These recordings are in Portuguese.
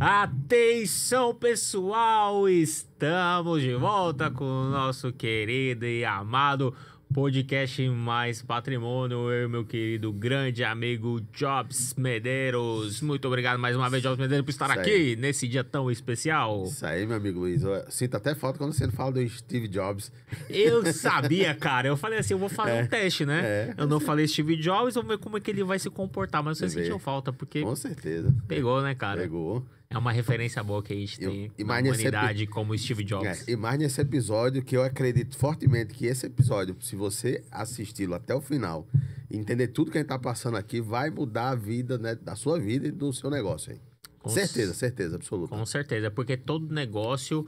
Atenção, pessoal! Estamos de volta com o nosso querido e amado podcast Mais Patrimônio. Eu, meu querido grande amigo Jobs Medeiros. Muito obrigado mais uma vez, Jobs Medeiros, por estar aqui nesse dia tão especial. Isso aí, meu amigo Luiz. Eu sinto até falta quando você fala do Steve Jobs. Eu sabia, cara. Eu falei assim, eu vou fazer um teste, né? Eu não falei Steve Jobs, vamos ver como é que ele vai se comportar. Mas você sentiu falta, porque... Com certeza. Pegou, né, cara? Pegou. É uma referência boa que a gente tem na humanidade como Steve Jobs. E mais nesse episódio, que eu acredito fortemente que esse episódio, se você assisti-lo até o final, entender tudo que a gente tá passando aqui, vai mudar a vida, né, da sua vida e do seu negócio aí. Certeza absoluta. Com certeza, porque todo negócio,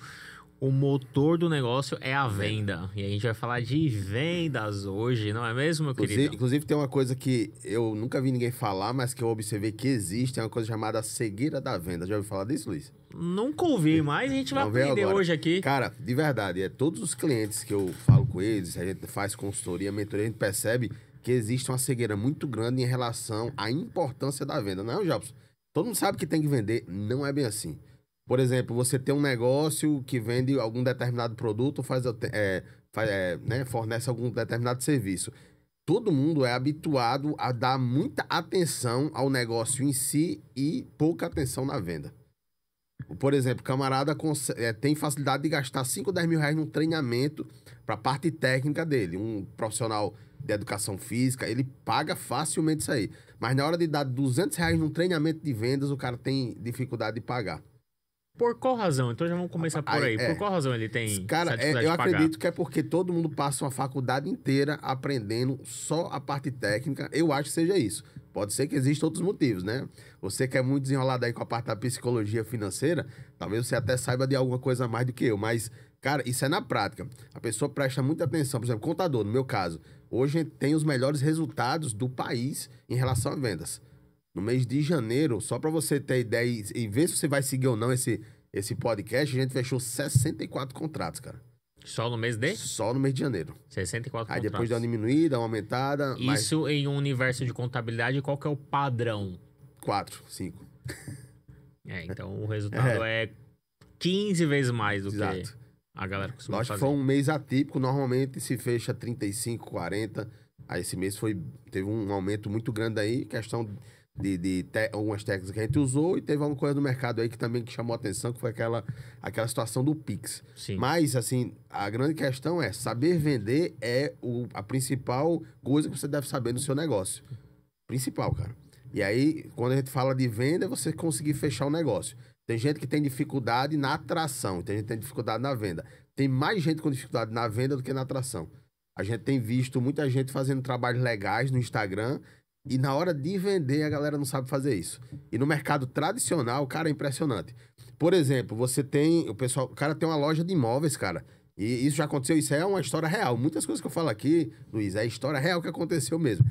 o motor do negócio é a venda. E a gente vai falar de vendas hoje, não é mesmo, meu querido? Inclusive, tem uma coisa que eu nunca vi ninguém falar, mas que eu observei que existe, é uma coisa chamada cegueira da venda. Já ouviu falar disso, Luiz? Nunca ouvi, mas a gente vai aprender hoje aqui. Cara, de verdade, todos os clientes que eu falo com eles, a gente faz consultoria, mentoria, a gente percebe que existe uma cegueira muito grande em relação à importância da venda. Não, Jobs? Todo mundo sabe que tem que vender, não é bem assim. Por exemplo, você tem um negócio que vende algum determinado produto, fornece algum determinado serviço. Todo mundo é habituado a dar muita atenção ao negócio em si e pouca atenção na venda. Por exemplo, o camarada tem facilidade de gastar 5 ou 10 mil reais num treinamento para a parte técnica dele. Um profissional de educação física, ele paga facilmente isso aí. Mas na hora de dar 200 reais num treinamento de vendas, o cara tem dificuldade de pagar. Por qual razão? Então já vamos começar por aí. Por qual razão ele tem dificuldade eu de pagar? acredito que é porque todo mundo passa uma faculdade inteira aprendendo só a parte técnica. Eu acho que seja isso. Pode ser que existam outros motivos, né? Você que é muito desenrolado aí com a parte da psicologia financeira, talvez você até saiba de alguma coisa a mais do que eu. Mas, cara, isso é na prática. A pessoa presta muita atenção. Por exemplo, contador, no meu caso. Hoje tem os melhores resultados do país em relação a vendas. No mês de janeiro, só para você ter ideia e ver se você vai seguir ou não esse podcast, a gente fechou 64 contratos, cara. Só no mês de? Só no mês de janeiro. 64 Aí contratos. depois dá uma diminuída, uma aumentada. Isso em um universo de contabilidade, qual que é o padrão? 4, 5. Então o resultado é 15 vezes mais do que a galera costuma fazer. Acho que foi um mês atípico, normalmente se fecha 35, 40. Aí esse mês teve um aumento muito grande aí, questão de algumas técnicas que a gente usou, e teve alguma coisa no mercado aí que também chamou a atenção, que foi aquela situação do Pix. Sim. Mas, assim, a grande questão é, saber vender é a principal coisa que você deve saber no seu negócio. Principal, cara. E aí, quando a gente fala de venda, é você conseguir fechar o negócio. Tem gente que tem dificuldade na atração, tem gente que tem dificuldade na venda. Tem mais gente com dificuldade na venda do que na atração. A gente tem visto muita gente fazendo trabalhos legais no Instagram, e na hora de vender, a galera não sabe fazer isso. E no mercado tradicional, cara, é impressionante. Por exemplo, o cara tem uma loja de imóveis, cara. E isso já aconteceu, isso é uma história real. Muitas coisas que eu falo aqui, Luiz, é história real que aconteceu mesmo.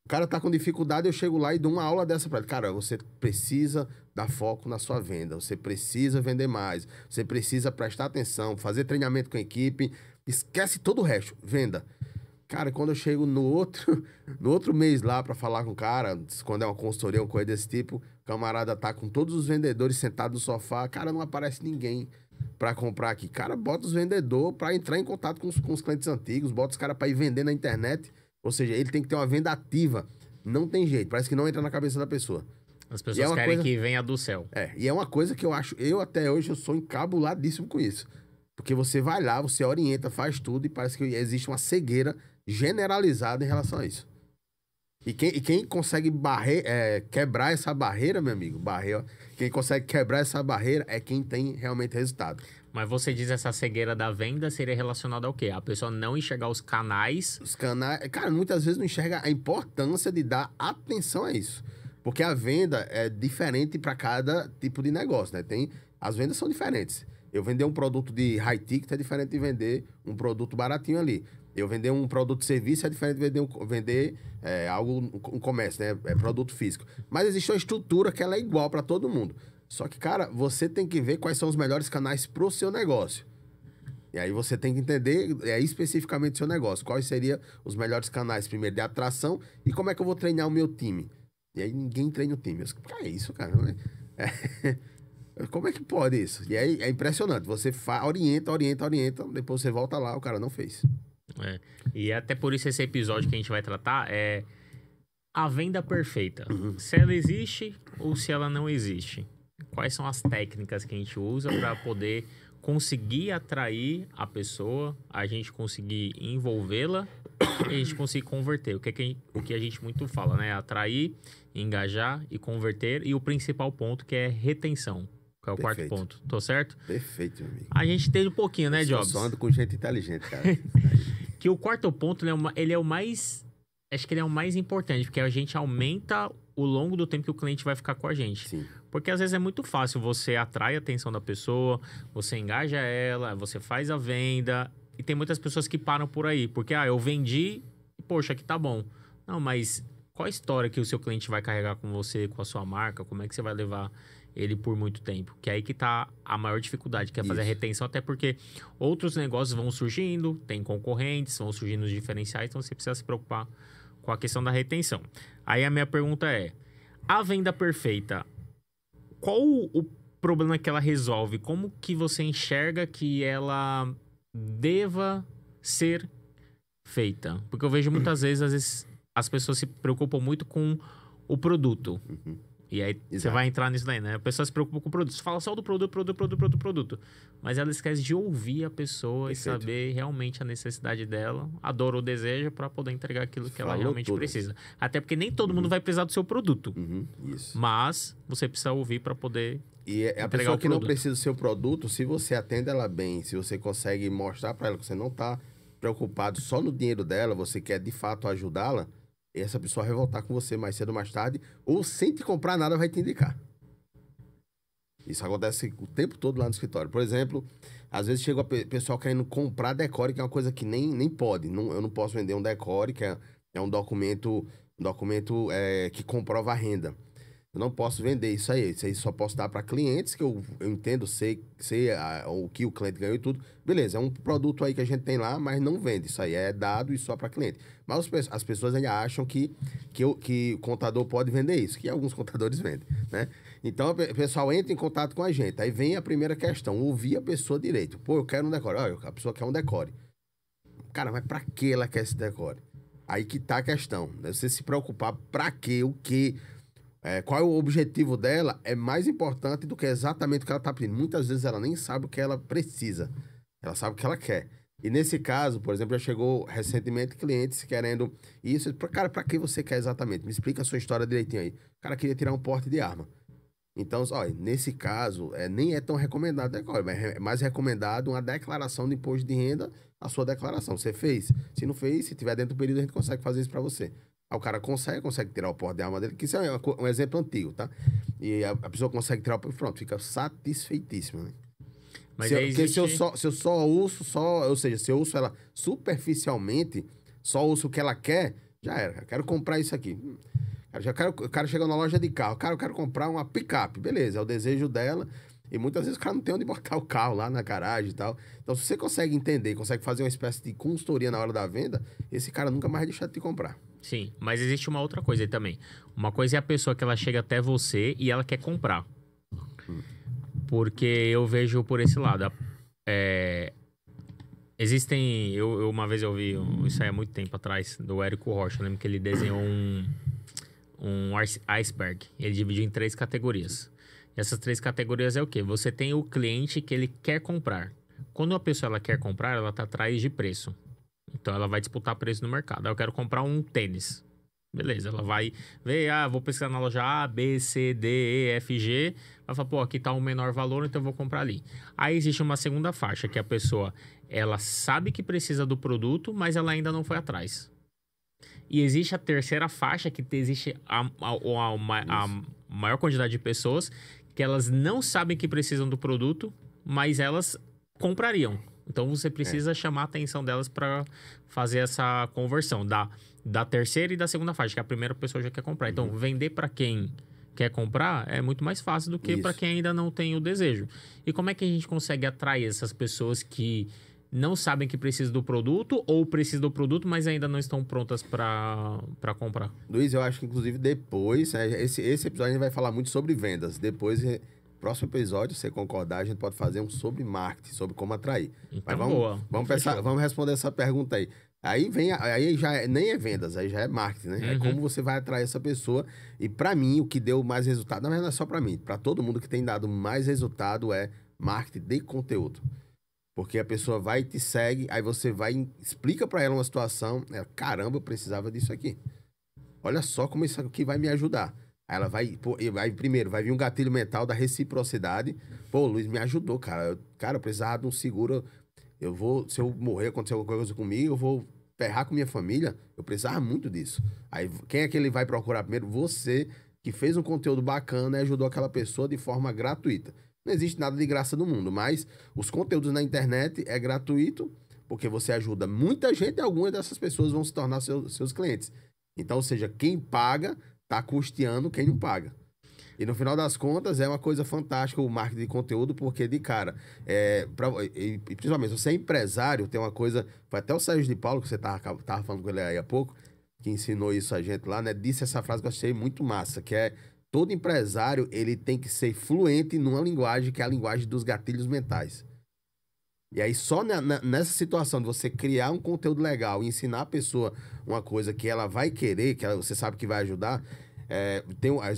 O cara tá com dificuldade, eu chego lá e dou uma aula dessa pra ele. Cara, você precisa dar foco na sua venda. Você precisa vender mais. Você precisa prestar atenção, fazer treinamento com a equipe. Esquece todo o resto. Venda. Cara, quando eu chego no outro mês lá pra falar com o cara, quando é uma consultoria, uma coisa desse tipo, o camarada tá com todos os vendedores sentados no sofá, cara, não aparece ninguém pra comprar aqui. Cara, bota os vendedores pra entrar em contato com os clientes antigos, bota os caras pra ir vender na internet. Ou seja, ele tem que ter uma venda ativa. Não tem jeito, parece que não entra na cabeça da pessoa. As pessoas querem que venha do céu. E é uma coisa que eu até hoje eu sou encabuladíssimo com isso. Porque você vai lá, você orienta, faz tudo e parece que existe uma cegueira generalizada em relação a isso. E quem consegue quebrar essa barreira, meu amigo, quem consegue quebrar essa barreira é quem tem realmente resultado. Mas você diz essa cegueira da venda seria relacionada ao quê? A pessoa não enxergar os canais? Os canais, cara, muitas vezes não enxerga a importância de dar atenção a isso. Porque a venda é diferente para cada tipo de negócio, né? As vendas são diferentes. Eu vender um produto de high ticket é diferente de vender um produto baratinho ali. Eu vender um produto de serviço é diferente de vender um comércio, né? É produto físico. Mas existe uma estrutura que ela é igual para todo mundo. Só que, cara, você tem que ver quais são os melhores canais pro seu negócio. E aí você tem que entender especificamente o seu negócio. Quais seriam os melhores canais, primeiro, de atração e como é que eu vou treinar o meu time. E aí ninguém treina o time. É isso, cara. Como é que pode isso? E aí é impressionante. Você orienta, depois você volta lá, o cara não fez. É. E até por isso esse episódio que a gente vai tratar é a venda perfeita. Se ela existe ou se ela não existe. Quais são as técnicas que a gente usa para poder conseguir atrair a pessoa, a gente conseguir envolvê-la e a gente conseguir converter. O que a gente muito fala, né? Atrair, engajar e converter. E o principal ponto que é retenção, que é o quarto ponto. Tô certo? Perfeito, meu amigo. A gente teve um pouquinho, né, Jobs? Eu só ando com gente inteligente, cara. Que o quarto ponto, né, ele é o mais... Acho que ele é o mais importante, porque a gente aumenta o longo do tempo que o cliente vai ficar com a gente. Sim. Porque às vezes é muito fácil, você atrai a atenção da pessoa, você engaja ela, você faz a venda, e tem muitas pessoas que param por aí, porque, eu vendi, poxa, aqui tá bom. Não, mas qual a história que o seu cliente vai carregar com você, com a sua marca? Como é que você vai levar ele por muito tempo? Que é aí que tá a maior dificuldade, que é fazer a retenção, até porque outros negócios vão surgindo, tem concorrentes, vão surgindo os diferenciais, então você precisa se preocupar com a questão da retenção. Aí a minha pergunta é, a venda perfeita, qual o problema que ela resolve? Como que você enxerga que ela deva ser feita? Porque eu vejo muitas vezes, às vezes, as pessoas se preocupam muito com o produto. E aí você vai entrar nisso daí, né? A pessoa se preocupa com o produto. Você fala só do produto. Mas ela esquece de ouvir a pessoa. Perfeito. E saber realmente a necessidade dela, a dor ou o desejo, para poder entregar aquilo que ela realmente precisa. Até porque nem todo mundo vai precisar do seu produto. Isso. Mas você precisa ouvir para poder e a pessoa que não precisa do seu produto, se você atende ela bem, se você consegue mostrar para ela que você não está preocupado só no dinheiro dela, você quer de fato ajudá-la, essa pessoa vai voltar com você mais cedo ou mais tarde, ou sem te comprar nada vai te indicar. Isso acontece o tempo todo lá no escritório. Por exemplo, às vezes chega o pessoal querendo comprar decore, que é uma coisa que nem pode. Eu não posso vender um decore, que é um documento que comprova a renda. Eu não posso vender isso aí só posso dar para clientes que eu entendo, sei o que o cliente ganhou e tudo. Beleza, é um produto aí que a gente tem lá, mas não vende. Isso aí é dado e só para cliente. Mas as pessoas ainda acham que o contador pode vender isso, que alguns contadores vendem, né? Então, o pessoal entra em contato com a gente. Aí vem a primeira questão, ouvir a pessoa direito. Pô, eu quero um decore. Olha, a pessoa quer um decore. Cara, mas para que ela quer esse decore? Aí que tá a questão. Você se preocupar para quê, o quê... qual é o objetivo dela é mais importante do que exatamente o que ela está pedindo. Muitas vezes ela nem sabe o que ela precisa. Ela sabe o que ela quer. E nesse caso, por exemplo, já chegou recentemente clientes querendo isso. Cara, para que você quer exatamente? Me explica a sua história direitinho aí. O cara queria tirar um porte de arma. Então, olha, nesse caso, nem é tão recomendado agora, mas é mais recomendado uma declaração de imposto de renda, a sua declaração. Você fez? Se não fez, se tiver dentro do período, a gente consegue fazer isso para você. Aí o cara consegue tirar o porte de arma dele, que isso é um exemplo antigo, tá? E a pessoa consegue tirar o porte, pronto, fica satisfeitíssimo, né? Mas Porque se eu só uso, ou seja, se eu uso ela superficialmente, só uso o que ela quer, já era. Eu quero comprar isso aqui. O cara chega na loja de carro, cara, eu quero comprar uma picape. Beleza, é o desejo dela. E muitas vezes o cara não tem onde botar o carro lá na garagem e tal. Então, se você consegue entender, consegue fazer uma espécie de consultoria na hora da venda, esse cara nunca mais deixa de te comprar. Sim, mas existe uma outra coisa aí também. Uma coisa é a pessoa que ela chega até você e ela quer comprar. Porque eu vejo por esse lado. Existem... uma vez eu vi, isso aí há muito tempo atrás, do Érico Rocha. Eu lembro que ele desenhou um iceberg. Ele dividiu em 3 categorias. E essas 3 categorias é o quê? Você tem o cliente que ele quer comprar. Quando a pessoa ela quer comprar, ela está atrás de preço. Então, ela vai disputar preço no mercado. Eu quero comprar um tênis. Beleza, ela vai ver, vou pesquisar na loja A, B, C, D, E, F, G. Vai falar, pô, aqui tá um menor valor, então eu vou comprar ali. Aí existe uma segunda faixa, que a pessoa, ela sabe que precisa do produto, mas ela ainda não foi atrás. E existe a terceira faixa, que existe a maior quantidade de pessoas que elas não sabem que precisam do produto, mas elas comprariam. Então, você precisa chamar a atenção delas para fazer essa conversão da terceira e da segunda faixa, que a primeira pessoa já quer comprar. Então, vender para quem quer comprar é muito mais fácil do que para quem ainda não tem o desejo. E como é que a gente consegue atrair essas pessoas que não sabem que precisam do produto ou precisam do produto, mas ainda não estão prontas para comprar? Luiz, eu acho que, inclusive, depois... Esse episódio a gente vai falar muito sobre vendas. Depois próximo episódio, se você concordar, a gente pode fazer um sobre marketing, sobre como atrair. Então, Mas boa. vamos responder essa pergunta aí. Aí nem é vendas, aí já é marketing, né? É como você vai atrair essa pessoa. E pra mim, o que deu mais resultado, na verdade não é só pra mim, pra todo mundo que tem dado mais resultado é marketing de conteúdo. Porque a pessoa vai e te segue, aí você vai explica pra ela uma situação, ela, caramba, eu precisava disso aqui. Olha só como isso aqui vai me ajudar. Aí ela primeiro, vai vir um gatilho mental da reciprocidade. Pô, o Luiz me ajudou, cara. Eu precisava de um seguro. Se eu morrer, acontecer alguma coisa comigo, eu vou ferrar com minha família. Eu precisava muito disso. Aí, quem é que ele vai procurar primeiro? Você, que fez um conteúdo bacana e ajudou aquela pessoa de forma gratuita. Não existe nada de graça no mundo, mas os conteúdos na internet é gratuito, porque você ajuda muita gente e algumas dessas pessoas vão se tornar seus clientes. Então, ou seja, quem paga tá custeando quem não paga. E no final das contas, é uma coisa fantástica o marketing de conteúdo, porque de cara, principalmente, se você é empresário, tem uma coisa, foi até o Sérgio de Paulo, que você tava falando com ele aí há pouco, que ensinou isso a gente lá, né? Disse essa frase que eu achei muito massa, que é, todo empresário, ele tem que ser fluente numa linguagem, que é a linguagem dos gatilhos mentais. E aí, só nessa situação de você criar um conteúdo legal e ensinar a pessoa uma coisa que ela vai querer, você sabe que vai ajudar,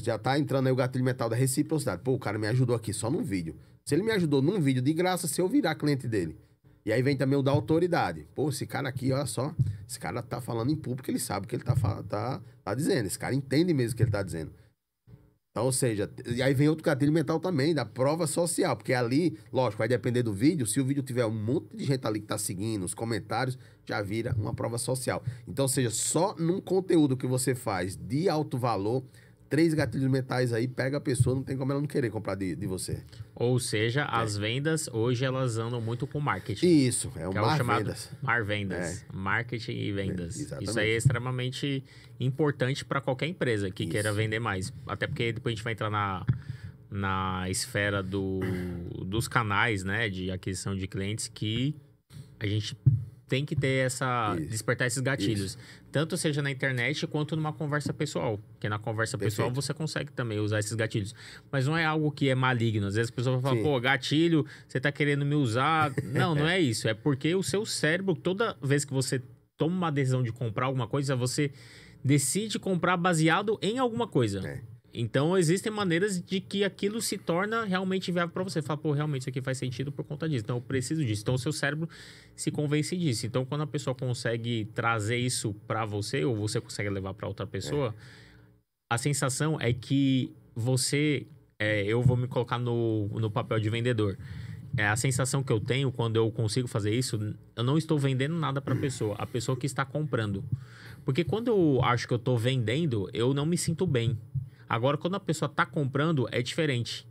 já tá entrando aí o gatilho mental da reciprocidade. Pô, o cara me ajudou aqui só num vídeo. Se ele me ajudou num vídeo de graça, se eu virar cliente dele. E aí vem também o da autoridade. Pô, esse cara aqui, olha só, esse cara tá falando em público, ele sabe o que ele tá dizendo. Esse cara entende mesmo o que ele tá dizendo. Então, ou seja, e aí vem outro gatilho mental também, da prova social, porque ali, lógico, vai depender do vídeo, se o vídeo tiver um monte de gente ali que tá seguindo, os comentários, já vira uma prova social. Então, ou seja, só num conteúdo que você faz de alto valor, 3 gatilhos mentais aí, pega a pessoa, não tem como ela não querer comprar de você. Ou seja, as vendas, hoje, elas andam muito com marketing. Isso, é o chamado Mar Vendas. Marketing e vendas. Exatamente. Isso aí é extremamente importante para qualquer empresa que queira vender mais. Até porque depois a gente vai entrar na esfera dos canais, né? De aquisição de clientes, que a gente tem que ter despertar esses gatilhos. Tanto seja na internet quanto numa conversa pessoal. Porque na conversa pessoal você consegue também usar esses gatilhos. Mas não é algo que é maligno. Às vezes a pessoa fala, pô, gatilho, você tá querendo me usar. Não, não é isso. É porque o seu cérebro, toda vez que você toma uma decisão de comprar alguma coisa, você decide comprar baseado em alguma coisa. Então, existem maneiras de que aquilo se torna realmente viável para você. Fala, pô, realmente isso aqui faz sentido por conta disso. Então, eu preciso disso. Então, o seu cérebro se convence disso. Então, quando a pessoa consegue trazer isso para você, ou você consegue levar para outra pessoa, a sensação é que você... eu vou me colocar no papel de vendedor. A sensação que eu tenho quando eu consigo fazer isso, eu não estou vendendo nada para a pessoa que está comprando. Porque quando eu acho que eu estou vendendo, eu não me sinto bem. Agora, quando a pessoa tá comprando, é diferente.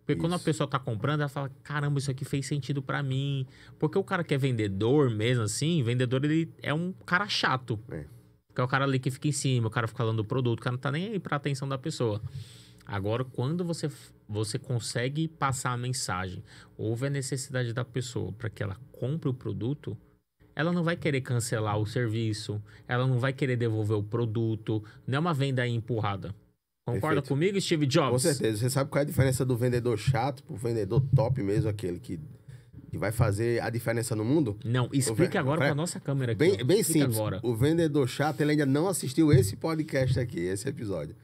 Porque quando a pessoa tá comprando, ela fala, caramba, isso aqui fez sentido pra mim. Porque o cara que é vendedor mesmo, assim, vendedor, ele é um cara chato. Porque é o cara ali que fica em cima, o cara fica falando do produto, o cara não tá nem aí pra atenção da pessoa. Agora, quando você consegue passar a mensagem, ouve a necessidade da pessoa para que ela compre o produto, ela não vai querer cancelar o serviço, ela não vai querer devolver o produto, não é uma venda empurrada. Concorda comigo, Steve Jobs? Com certeza. Você sabe qual é a diferença do vendedor chato pro vendedor top mesmo, aquele que vai fazer a diferença no mundo? Não, explique agora pra nossa câmera aqui. Bem simples. Agora. O vendedor chato, ele ainda não assistiu esse podcast aqui, esse episódio.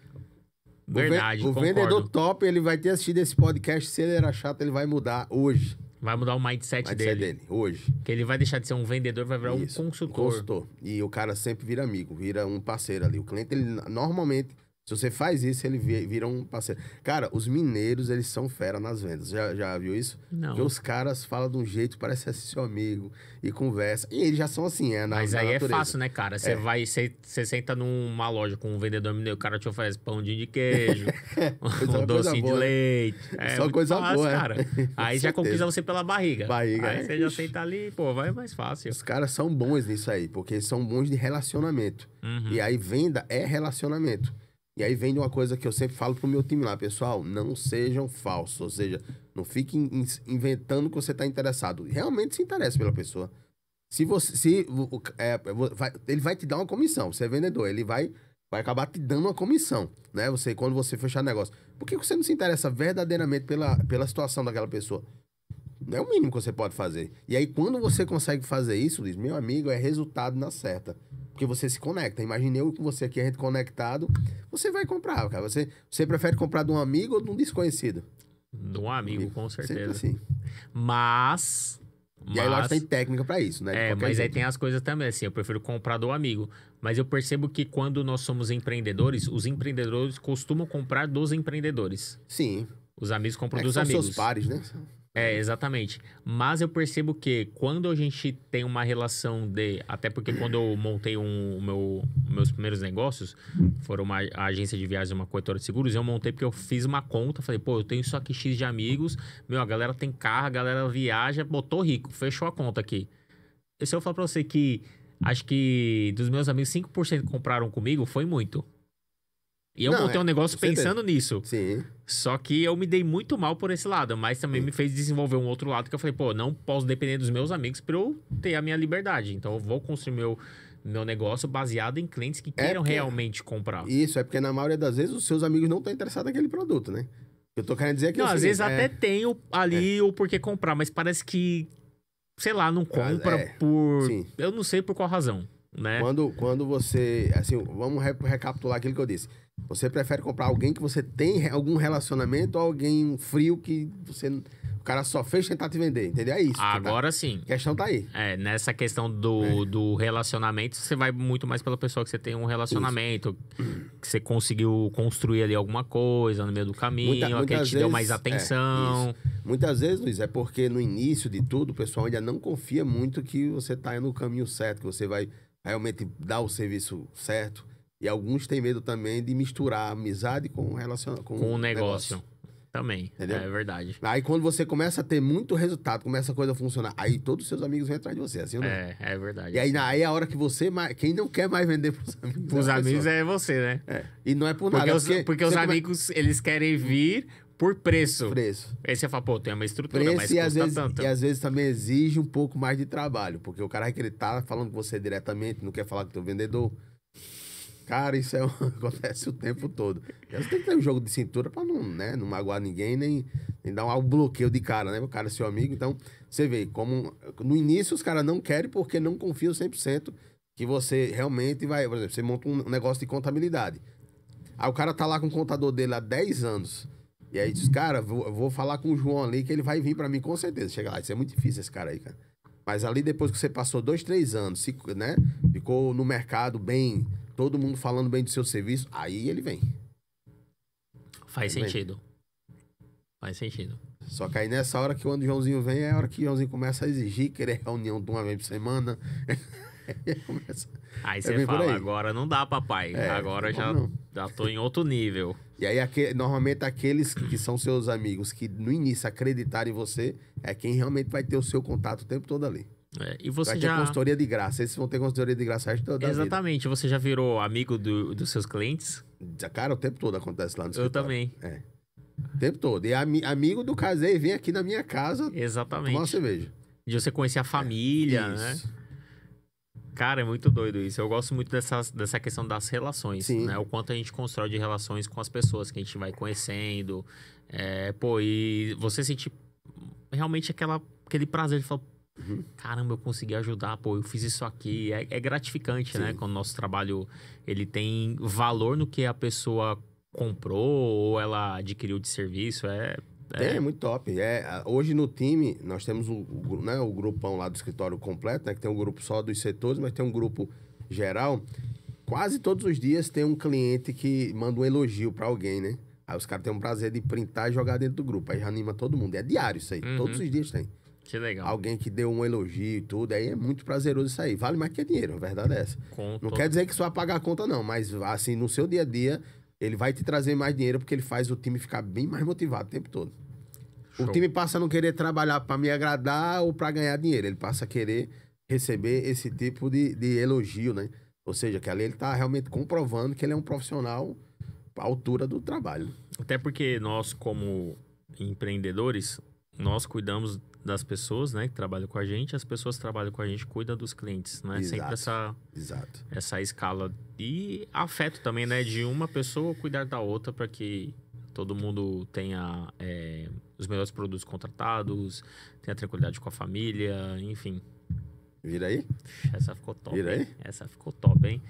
Verdade, O vendedor top, ele vai ter assistido esse podcast. Se ele era chato, ele vai mudar hoje. Vai mudar o mindset dele hoje. Que ele vai deixar de ser um vendedor, vai virar um consultor. E o cara sempre vira amigo, vira um parceiro ali. O cliente, ele normalmente... Se você faz isso, ele vira um parceiro. Cara, os mineiros, eles são fera nas vendas. Já viu isso? Não. Porque os caras falam de um jeito, parece ser seu amigo, e conversa. E eles já são assim, Mas aí natureza. É fácil, né, cara? Você senta numa loja com um vendedor mineiro, o cara te oferece pãozinho de queijo, um docinho de leite. Só coisa fácil, boa, cara. Aí já conquista você pela barriga. Aí você já senta ali, pô, vai mais fácil. Os caras são bons nisso aí, porque eles são bons de relacionamento. E aí, venda é relacionamento. E aí vem de uma coisa que eu sempre falo pro meu time lá, pessoal, não sejam falsos, ou seja, não fiquem inventando que você está interessado. Realmente se interessa pela pessoa. Ele vai te dar uma comissão, você é vendedor, ele vai acabar te dando uma comissão, né? Quando você fechar negócio. Por que você não se interessa verdadeiramente pela situação daquela pessoa? Não é o mínimo que você pode fazer. E aí, quando você consegue fazer isso, Luiz, meu amigo, é resultado na certa. Porque você se conecta. Imagine eu com você aqui, a gente conectado, você vai comprar, cara. Você prefere comprar de um amigo ou de um desconhecido? De um amigo, com certeza. Sempre assim. Mas... E aí, lógico, tem técnica pra isso, né? É, mas aí tem as coisas também, assim, eu prefiro comprar do amigo. Mas eu percebo que quando nós somos empreendedores, os empreendedores costumam comprar dos empreendedores. Sim. Os amigos compram É que dos são amigos. seus pares, né? É, exatamente. Mas eu percebo que quando a gente tem uma relação de... Até porque quando eu montei meus primeiros negócios, foram uma agência de viagens e uma corretora de seguros, eu montei porque eu fiz uma conta, falei, pô, eu tenho só aqui X de amigos, meu, a galera tem carro, a galera viaja, botou rico, fechou a conta aqui. E se eu falar pra você que acho que dos meus amigos, 5% compraram comigo, foi muito. E eu montei um negócio pensando nisso. Sim. Só que eu me dei muito mal por esse lado, mas também me fez desenvolver um outro lado que eu falei, pô, não posso depender dos meus amigos pra eu ter a minha liberdade. Então eu vou construir meu negócio baseado em clientes que queiram realmente comprar. Isso, é porque na maioria das vezes os seus amigos não estão interessados naquele produto, né? Eu tô querendo dizer que... Não, às vezes até tem ali o porquê comprar, mas parece que, sei lá, não compra por... Sim. Eu não sei por qual razão, né? Quando você... Assim, vamos recapitular aquilo que eu disse. Você prefere comprar alguém que você tem algum relacionamento ou alguém frio que você... O cara só fez tentar te vender, entendeu? É isso. Agora sim. A questão tá aí. É, nessa questão do relacionamento, você vai muito mais pela pessoa que você tem um relacionamento, que você conseguiu construir ali alguma coisa no meio do caminho, que te deu mais atenção. Muitas vezes, Luiz, é porque no início de tudo, o pessoal ainda não confia muito que você tá no caminho certo, que você vai realmente dar o serviço certo. E alguns têm medo também de misturar amizade com o negócio. Também, entendeu? É verdade. Aí quando você começa a ter muito resultado, começa a coisa a funcionar, aí todos os seus amigos vêm atrás de você, assim ou não? É verdade. E aí é a hora que você... Quem não quer mais vender pros amigos... Os amigos é você, né? É. E não é por nada. Porque os amigos, eles querem vir por preço. Preço. Aí você fala, pô, tem uma estrutura, mas custa tanto. E às vezes também exige um pouco mais de trabalho, porque o cara vai querer estar falando com você diretamente, não quer falar com o teu vendedor. Cara, isso acontece o tempo todo. Você tem que ter um jogo de cintura pra não magoar ninguém, nem dar um bloqueio de cara, né? O cara é seu amigo. Então, você vê, como no início os caras não querem porque não confiam 100% que você realmente vai... Por exemplo, você monta um negócio de contabilidade. Aí o cara tá lá com o contador dele há 10 anos. E aí diz, cara, eu vou falar com o João ali que ele vai vir pra mim com certeza. Chega lá, isso é muito difícil esse cara aí, cara. Mas ali depois que você passou 2, 3 anos, né? Ficou no mercado bem... Todo mundo falando bem do seu serviço, aí ele vem. Faz sentido. Faz sentido. Só que aí nessa hora que quando o Joãozinho vem, é a hora que o Joãozinho começa a exigir, querer reunião de uma vez por semana. Aí você fala, agora não dá, papai. Agora já tô em outro nível. E aí, normalmente, aqueles que são seus amigos, que no início acreditaram em você, é quem realmente vai ter o seu contato o tempo todo ali. E você vai ter consultoria de graça. Esses vão ter consultoria de graça toda Exatamente. Vida. Você já virou amigo dos seus clientes? Cara, o tempo todo acontece lá no escritório. Eu também. O tempo todo. E amigo do casei vem aqui na minha casa Exatamente. tomar uma cerveja. De você conhecer a família, né? Cara, é muito doido isso. Eu gosto muito dessa questão das relações, né? O quanto a gente constrói de relações com as pessoas que a gente vai conhecendo. E você sente realmente aquele prazer de falar, caramba, eu consegui ajudar, pô, eu fiz isso aqui. É gratificante, né? Quando o nosso trabalho, ele tem valor no que a pessoa comprou ou ela adquiriu de serviço. É muito top. Hoje no time, nós temos o grupão lá do escritório completo, né? Que tem um grupo só dos setores, mas tem um grupo geral. Quase todos os dias tem um cliente que manda um elogio pra alguém, né? Aí os caras têm um prazer de printar e jogar dentro do grupo. Aí já anima todo mundo. É diário isso aí. Todos os dias tem. Que legal. Alguém que deu um elogio e tudo, aí é muito prazeroso isso aí. Vale mais que dinheiro, a verdade é essa. Não quer dizer que só vai pagar a conta, não. Mas, assim, no seu dia a dia, ele vai te trazer mais dinheiro porque ele faz o time ficar bem mais motivado o tempo todo. Show. O time passa a não querer trabalhar para me agradar ou para ganhar dinheiro. Ele passa a querer receber esse tipo de elogio, né? Ou seja, que ali ele tá realmente comprovando que ele é um profissional à altura do trabalho. Até porque nós, como empreendedores, nós cuidamos das pessoas, né, que trabalham com a gente, as pessoas que trabalham com a gente cuidam dos clientes, né? Sempre essa escala. E afeto também, né, de uma pessoa cuidar da outra para que todo mundo tenha os melhores produtos contratados, tenha tranquilidade com a família, enfim. Vira aí? Essa ficou top. Vira aí? Hein? Essa ficou top, hein?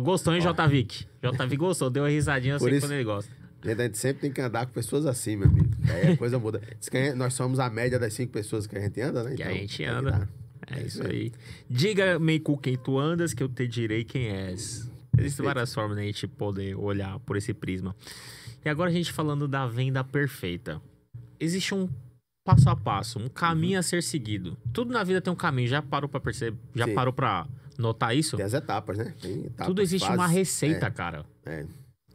Gostou, hein, JVic? JVic gostou, deu uma risadinha, eu sei quando ele gosta. A gente sempre tem que andar com pessoas assim, meu amigo. Aí a coisa muda. Nós somos a média das 5 pessoas que a gente anda, né? Que então, a gente anda. É isso aí. Diga-me com quem tu andas, que eu te direi quem és. Existem várias formas da gente poder olhar por esse prisma. E agora a gente falando da venda perfeita. Existe um passo a passo, um caminho a ser seguido. Tudo na vida tem um caminho. Já parou pra perceber? Já Sim. parou pra notar isso? Tem as etapas, né? Tem etapas, Tudo existe fases. uma receita, cara.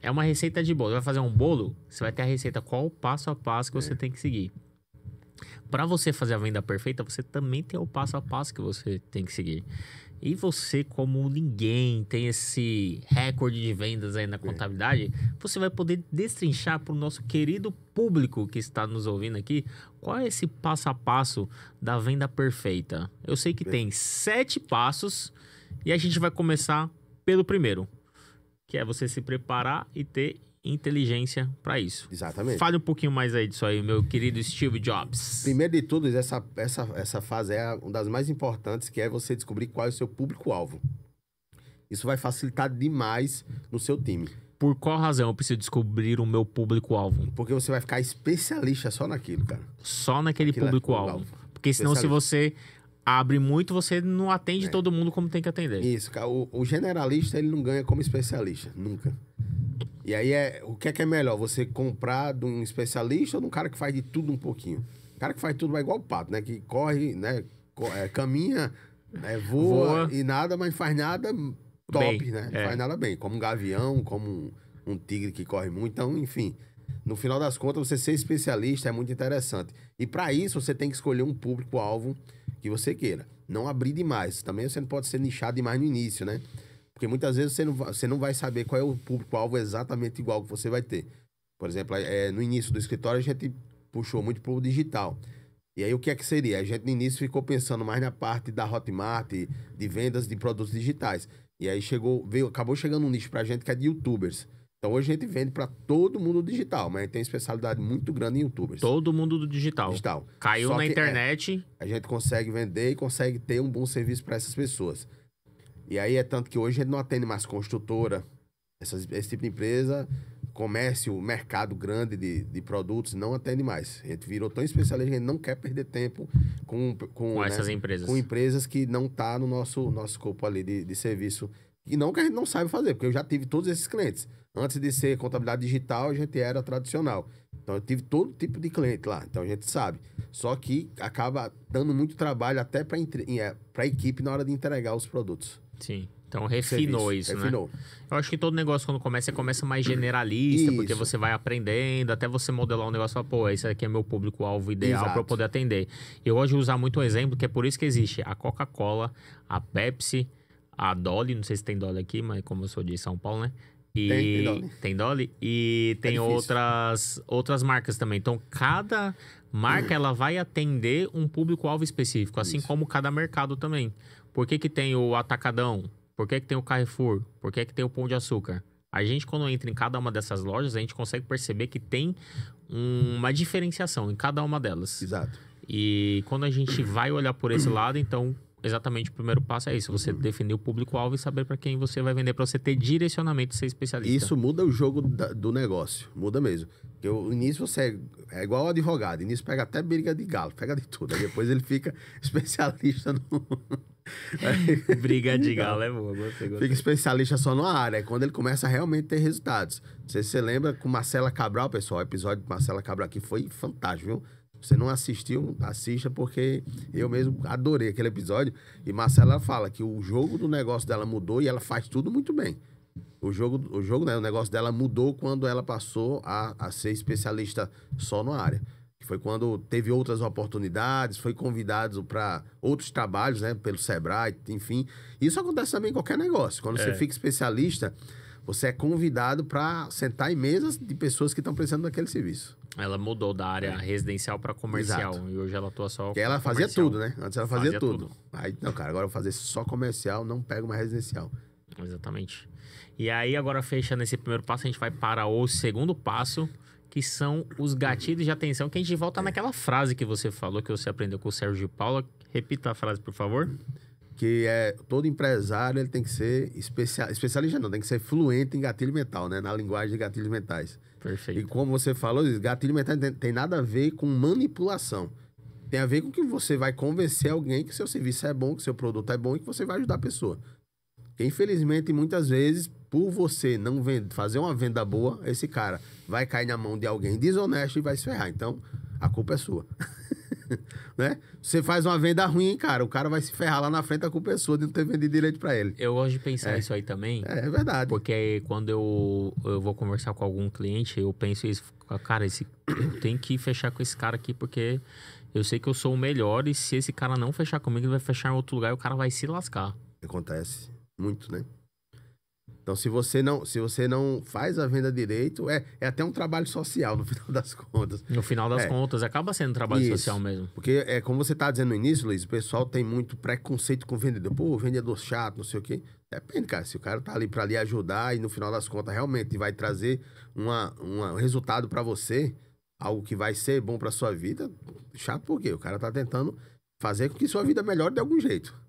É uma receita de bolo. Você vai fazer um bolo, você vai ter a receita, qual o passo a passo que você tem que seguir. Para você fazer a venda perfeita, você também tem o passo a passo que você tem que seguir. E você, como ninguém tem esse recorde de vendas aí na contabilidade, você vai poder destrinchar para o nosso querido público que está nos ouvindo aqui, qual é esse passo a passo da venda perfeita. Eu sei que tem 7 passos e a gente vai começar pelo primeiro, que é você se preparar e ter inteligência para isso. Exatamente. Fale um pouquinho mais aí disso aí, meu querido Steve Jobs. Primeiro de tudo, essa fase é uma das mais importantes, que é você descobrir qual é o seu público-alvo. Isso vai facilitar demais no seu time. Por qual razão eu preciso descobrir o meu público-alvo? Porque você vai ficar especialista só naquilo, cara. Só naquele público-alvo. Porque senão, se você abre muito, você não atende todo mundo como tem que atender. Isso, cara. O generalista, ele não ganha como especialista. Nunca. E aí, o que é melhor? Você comprar de um especialista ou de um cara que faz de tudo um pouquinho? O cara que faz tudo é igual o pato, né? Que corre, né? Caminha, voa e nada, mas faz nada top, bem, né? Faz nada bem. Como um gavião, como um tigre que corre muito. Então, enfim, no final das contas, você ser especialista é muito interessante. E para isso, você tem que escolher um público-alvo que você queira. Não abrir demais. Também você não pode ser nichado demais no início, né? Porque muitas vezes você não vai saber qual é o público-alvo exatamente igual que você vai ter. Por exemplo, no início do escritório, a gente puxou muito pro digital. E aí, o que é que seria? A gente, no início, ficou pensando mais na parte da Hotmart, de vendas de produtos digitais. E aí, acabou chegando um nicho pra gente que é de YouTubers. Então, hoje a gente vende para todo mundo digital, mas a gente tem uma especialidade muito grande em YouTubers. Todo mundo do digital. Caiu na internet. A gente consegue vender e consegue ter um bom serviço para essas pessoas. E aí, tanto que hoje a gente não atende mais construtora, esse tipo de empresa, comércio, mercado grande de produtos, não atende mais. A gente virou tão especialista que a gente não quer perder tempo com essas empresas. Com empresas que não tá no nosso escopo ali de serviço. E não que a gente não saiba fazer, porque eu já tive todos esses clientes. Antes de ser contabilidade digital, a gente era tradicional. Então, eu tive todo tipo de cliente lá. Então, a gente sabe. Só que acaba dando muito trabalho até para a equipe na hora de entregar os produtos. Sim. Então, refinou isso, refinou. Né? Eu acho que todo negócio, quando começa, você começa mais generalista, porque você vai aprendendo, até você modelar um negócio e falar, pô, esse aqui é meu público-alvo ideal para eu poder atender. Eu gosto de usar muito um exemplo, que é por isso que existe a Coca-Cola, a Pepsi, a Dolly, não sei se tem Dolly aqui, mas como eu sou de São Paulo, né? Tem Dolly. E tem outras marcas também. Então, cada marca, ela vai atender um público-alvo específico, assim como cada mercado também. Por que tem o Atacadão? Por que tem o Carrefour? Por que tem o Pão de Açúcar? A gente, quando entra em cada uma dessas lojas, a gente consegue perceber que tem uma diferenciação em cada uma delas. Exato. E quando a gente vai olhar por esse lado, então... Exatamente, o primeiro passo é isso. Você definir o público-alvo e saber para quem você vai vender, para você ter direcionamento e ser especialista. Isso muda o jogo do negócio. Muda mesmo. Porque o início você é igual ao advogado. O início pega até briga de galo, pega de tudo. Aí depois ele fica especialista no... Briga de galo é boa, gostei. Fica especialista só numa área. É quando ele começa a realmente ter resultados. Não sei se você lembra com Marcela Cabral, pessoal. O episódio de Marcela Cabral aqui foi fantástico, viu? Você não assistiu, assista, porque eu mesmo adorei aquele episódio. E Marcela fala que o jogo do negócio dela mudou e ela faz tudo muito bem. O negócio dela mudou quando ela passou a ser especialista só na área. Foi quando teve outras oportunidades, foi convidado para outros trabalhos, né? Pelo Sebrae, enfim. Isso acontece também em qualquer negócio. Quando você fica especialista, você é convidado para sentar em mesas de pessoas que estão precisando daquele serviço. Ela mudou da área residencial para comercial. Exato. E hoje ela atua só com ela fazia tudo, né? Antes ela fazia tudo. Aí, não, cara, agora eu vou fazer só comercial, não pego mais residencial. Exatamente. E aí, agora fechando esse primeiro passo, a gente vai para o segundo passo, que são os gatilhos de atenção, que a gente volta naquela frase que você falou, que você aprendeu com o Sérgio de Paula. Repita a frase, por favor. Que todo empresário ele tem que ser especialista, não, tem que ser fluente em gatilho mental, né? Na linguagem de gatilhos mentais. Perfeito. E como você falou, gatilho mental tem nada a ver com manipulação. Tem a ver com que você vai convencer alguém que seu serviço é bom, que seu produto é bom e que você vai ajudar a pessoa. Porque, infelizmente, muitas vezes, por você não fazer uma venda boa, esse cara vai cair na mão de alguém desonesto e vai se ferrar. Então, a culpa é sua. Né? Você faz uma venda ruim, cara, o cara vai se ferrar lá na frente, a culpa é sua de não ter vendido direito pra ele. Eu gosto de pensar isso aí também. É verdade. Porque quando eu vou conversar com algum cliente, eu penso isso, cara, eu tenho que fechar com esse cara aqui, porque eu sei que eu sou o melhor, e se esse cara não fechar comigo, ele vai fechar em outro lugar e o cara vai se lascar. Acontece muito, né? Então, se você não faz a venda direito, é até um trabalho social, no final das contas. No final das contas, acaba sendo um trabalho Isso. social mesmo. Porque, como você tá dizendo no início, Luiz, o pessoal tem muito preconceito com o vendedor. Pô, vendedor chato, não sei o quê. Depende, cara. Se o cara tá ali pra lhe ajudar e, no final das contas, realmente vai trazer um resultado pra você, algo que vai ser bom pra sua vida, chato por quê? O cara tá tentando fazer com que sua vida melhore de algum jeito.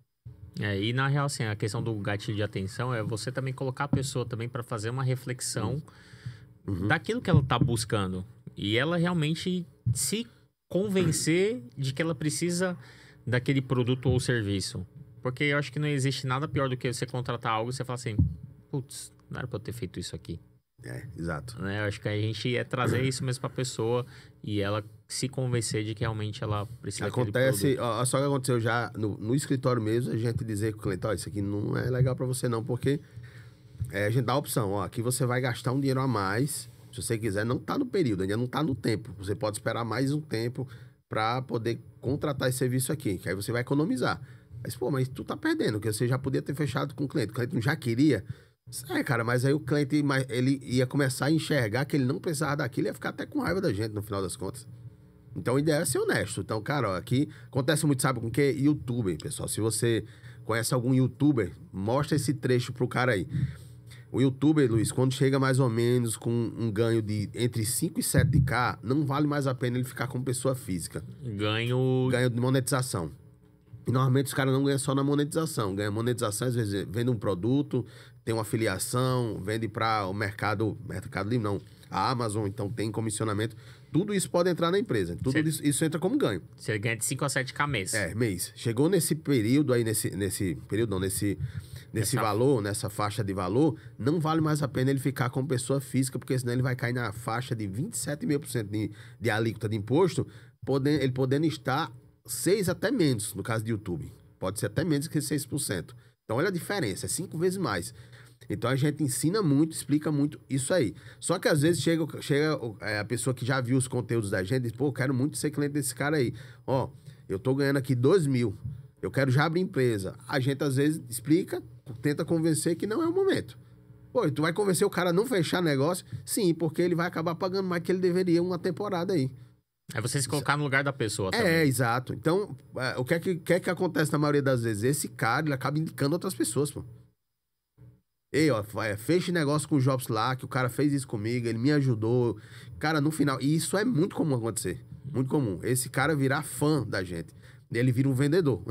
E na real, assim, a questão do gatilho de atenção é você também colocar a pessoa também para fazer uma reflexão daquilo que ela tá buscando. E ela realmente se convencer de que ela precisa daquele produto ou serviço. Porque eu acho que não existe nada pior do que você contratar algo e você falar assim, putz, não era pra eu ter feito isso aqui. Exato. Né? Eu acho que a gente trazer isso mesmo pra pessoa e ela se convencer de que realmente ela precisa Acontece, só que aconteceu já no escritório mesmo, a gente dizer com o cliente, isso aqui não é legal pra você não, porque a gente dá a opção, aqui você vai gastar um dinheiro a mais, se você quiser, não tá no período, ainda não tá no tempo, você pode esperar mais um tempo pra poder contratar esse serviço aqui, que aí você vai economizar. Mas tu tá perdendo, porque você já podia ter fechado com o cliente não já queria. Cara, mas aí o cliente, ele ia começar a enxergar que ele não precisava daquilo, ia ficar até com raiva da gente, no final das contas. Então, o ideal é ser honesto. Então, cara, aqui acontece muito, sabe com o quê? YouTuber, pessoal. Se você conhece algum YouTuber, mostra esse trecho pro cara aí. O YouTuber, Luiz, quando chega mais ou menos com um ganho de entre 5 e 7K, não vale mais a pena ele ficar como pessoa física. Ganho de monetização. E normalmente os caras não ganham só na monetização. Ganha monetização, às vezes, vende um produto, tem uma afiliação, vende para o Mercado Livre, não. A Amazon, então tem comissionamento. Tudo isso pode entrar na empresa. Tudo isso entra como ganho. Você ganha de 5 a 7K mês. Mês. Chegou nesse período aí, nesse valor, nessa faixa de valor, não vale mais a pena ele ficar como pessoa física, porque senão ele vai cair na faixa de 27,5% de alíquota de imposto, ele podendo estar 6 até menos, no caso de YouTube. Pode ser até menos que 6%. Então, olha a diferença, é 5 vezes mais. Então, a gente ensina muito, explica muito isso aí. Só que, às vezes, chega a pessoa que já viu os conteúdos da gente e diz, pô, eu quero muito ser cliente desse cara aí. Eu tô ganhando aqui 2 mil, eu quero já abrir empresa. A gente, às vezes, explica, tenta convencer que não é o momento. Pô, tu vai convencer o cara a não fechar negócio? Sim, porque ele vai acabar pagando mais que ele deveria uma temporada aí. É você se colocar no lugar da pessoa também. Exato. Então, o que é que acontece na maioria das vezes? Esse cara, ele acaba indicando outras pessoas, pô. Ei, feche negócio com o Jobs lá, que o cara fez isso comigo, ele me ajudou. Cara, no final... E isso é muito comum acontecer. Muito comum. Esse cara virar fã da gente. Ele vira um vendedor.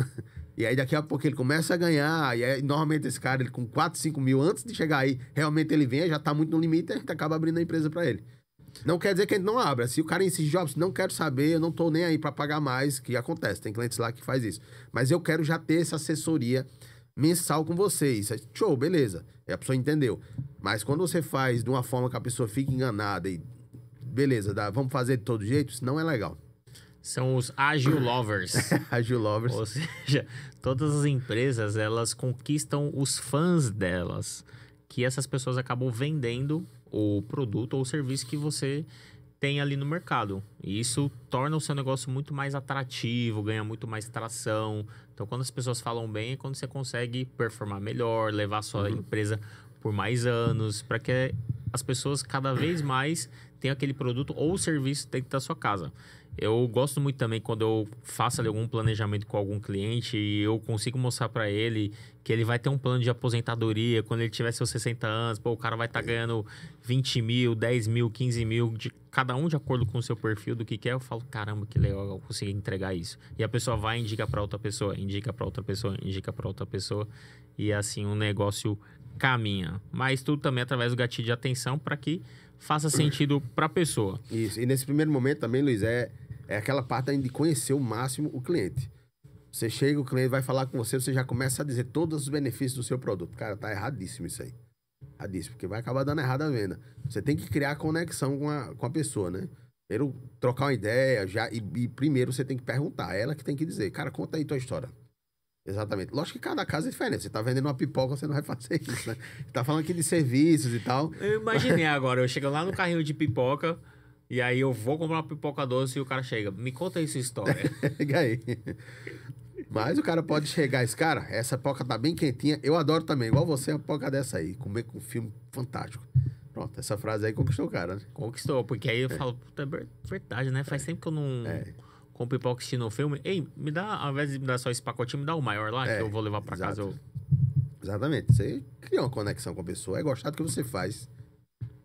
E aí, daqui a pouco, ele começa a ganhar. E aí, normalmente, esse cara, ele com 4, 5 mil, antes de chegar aí, realmente ele vem, já tá muito no limite, a gente acaba abrindo a empresa pra ele. Não quer dizer que a gente não abra. Se o cara insiste, Jobs, não quero saber, eu não tô nem aí pra pagar mais, que acontece, tem clientes lá que faz isso. Mas eu quero já ter essa assessoria mensal com vocês. Show, beleza. E a pessoa entendeu. Mas quando você faz de uma forma que a pessoa fica enganada e beleza, vamos fazer de todo jeito, isso não é legal. São os Agile Lovers. Agile Lovers. Ou seja, todas as empresas, elas conquistam os fãs delas, que essas pessoas acabam vendendo o produto ou o serviço que você tem ali no mercado. E isso torna o seu negócio muito mais atrativo, ganha muito mais tração. Então, quando as pessoas falam bem, é quando você consegue performar melhor, levar a sua empresa por mais anos, para que as pessoas cada vez mais têm aquele produto ou serviço dentro da sua casa. Eu gosto muito também quando eu faço ali algum planejamento com algum cliente e eu consigo mostrar para ele que ele vai ter um plano de aposentadoria quando ele tiver seus 60 anos. Pô, o cara vai estar ganhando 20 mil, 10 mil, 15 mil, de cada um de acordo com o seu perfil do que quer. Eu falo, caramba, que legal eu consegui entregar isso. E a pessoa vai e indica para outra pessoa, indica para outra pessoa, indica para outra pessoa. E assim o negócio caminha. Mas tudo também através do gatilho de atenção para que faça sentido para a pessoa. Isso. E nesse primeiro momento também, Luiz, é aquela parte ainda de conhecer o máximo o cliente. Você chega, o cliente vai falar com você, você já começa a dizer todos os benefícios do seu produto. Cara, tá erradíssimo isso aí. Erradíssimo, porque vai acabar dando errado a venda. Você tem que criar conexão com a pessoa, né? Primeiro, trocar uma ideia, e primeiro você tem que perguntar. Ela que tem que dizer, cara, conta aí tua história. Exatamente. Lógico que cada caso é diferente. Você tá vendendo uma pipoca, você não vai fazer isso, né? Você tá falando aqui de serviços e tal. Eu imaginei agora, eu chego lá no carrinho de pipoca... E aí eu vou comprar uma pipoca doce e o cara chega, me conta aí sua história. Pega aí. Mas o cara pode chegar, esse cara, essa pipoca tá bem quentinha. Eu adoro também, igual você, uma pipoca dessa aí. Comer com um filme fantástico. Pronto, essa frase aí conquistou o cara, né? Conquistou, porque aí eu falo, puta, é verdade, né? Faz tempo que eu não compro pipoca assistindo um filme. Ei, me dá, ao invés de me dar só esse pacotinho, me dá o maior lá, que eu vou levar pra casa. Exatamente. Você cria uma conexão com a pessoa, é gostar do que você faz.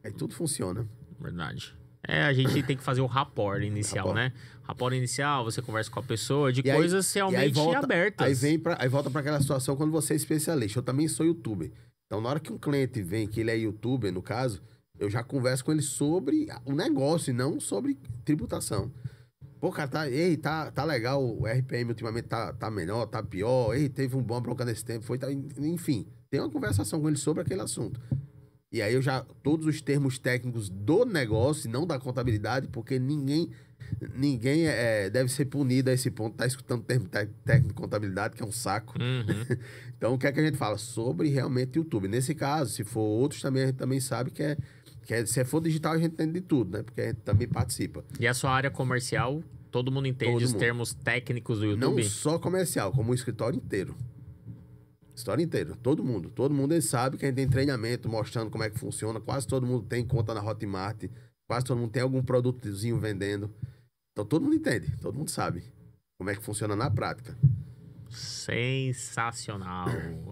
Aí tudo funciona. Verdade. A gente tem que fazer o rapport inicial, né? Rapport inicial, você conversa com a pessoa de coisas realmente abertas. Aí volta para aquela situação quando você é especialista. Eu também sou youtuber. Então, na hora que um cliente vem, que ele é youtuber, no caso, eu já converso com ele sobre o negócio e não sobre tributação. Pô, cara, tá legal, o RPM ultimamente tá melhor, tá pior. Ei, teve um bom bronca nesse tempo, enfim, tem uma conversação com ele sobre aquele assunto. E aí todos os termos técnicos do negócio, não da contabilidade, porque ninguém deve ser punido a esse ponto, tá escutando termo técnico de contabilidade, que é um saco. Uhum. Então, o que é que a gente fala? Sobre realmente YouTube. Nesse caso, se for outros também, a gente também sabe que se for digital, a gente entende de tudo, né? Porque a gente também participa. E a sua área comercial, todo mundo entende os termos técnicos do YouTube? Não só comercial, como o escritório inteiro. História inteira. Todo mundo ele sabe que a gente tem treinamento mostrando como é que funciona. Quase todo mundo tem conta na Hotmart. Quase todo mundo tem algum produtozinho vendendo. Então todo mundo entende, todo mundo sabe como é que funciona na prática. Sensacional.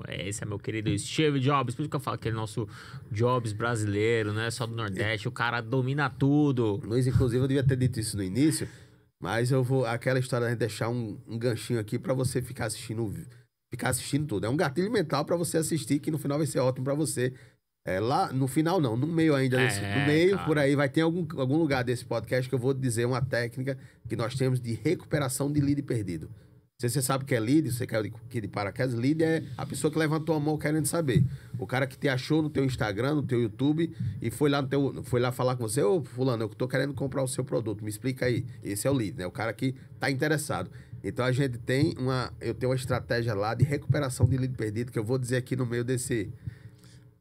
Esse é meu querido Steve Jobs. Por isso que eu falo que ele é nosso Jobs brasileiro, né? Só do Nordeste. O cara domina tudo. Luiz, inclusive, eu devia ter dito isso no início. Mas eu vou... Aquela história de deixar um ganchinho aqui pra você ficar assistindo tudo. É um gatilho mental pra você assistir, que no final vai ser ótimo pra você. Lá no final não, no meio ainda. No meio, cara. Por aí, vai ter algum lugar desse podcast que eu vou dizer uma técnica que nós temos de recuperação de lead perdido. Se você sabe o que é lead, você quer de paraquedas, lead é a pessoa que levantou a mão querendo saber. O cara que te achou no teu Instagram, no teu YouTube e foi lá falar com você, ô fulano, eu tô querendo comprar o seu produto, me explica aí. Esse é o lead, né? O cara que tá interessado. Então a gente eu tenho uma estratégia lá de recuperação de lead perdido que eu vou dizer aqui no meio desse...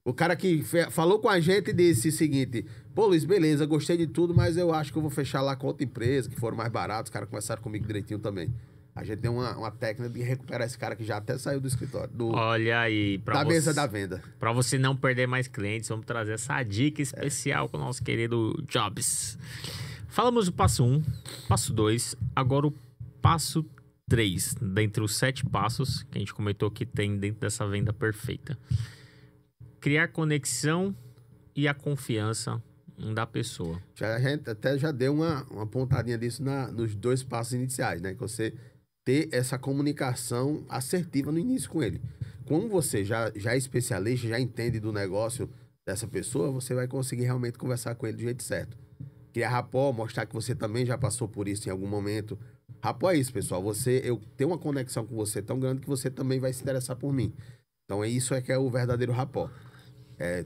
O cara que falou com a gente disse o seguinte: pô, Luiz, beleza, gostei de tudo, mas eu acho que eu vou fechar lá com outra empresa, que foram mais baratos, os caras conversaram comigo direitinho também. A gente tem uma técnica de recuperar esse cara que já até saiu do escritório. Olha aí, mesa da venda. Para você não perder mais clientes, vamos trazer essa dica especial com o nosso querido Jobs. Falamos do passo 1, passo 2, agora o passo 3, dentre os 7 passos que a gente comentou que tem dentro dessa venda perfeita. Criar conexão e a confiança da pessoa. A gente até já deu uma pontadinha disso nos 2 passos iniciais, né? Que você ter essa comunicação assertiva no início com ele. Como você já é especialista, já entende do negócio dessa pessoa, você vai conseguir realmente conversar com ele do jeito certo. Criar rapport, mostrar que você também já passou por isso em algum momento. Rapport é isso, pessoal. Eu tenho uma conexão com você tão grande que você também vai se interessar por mim. Então, isso que é o verdadeiro rapport.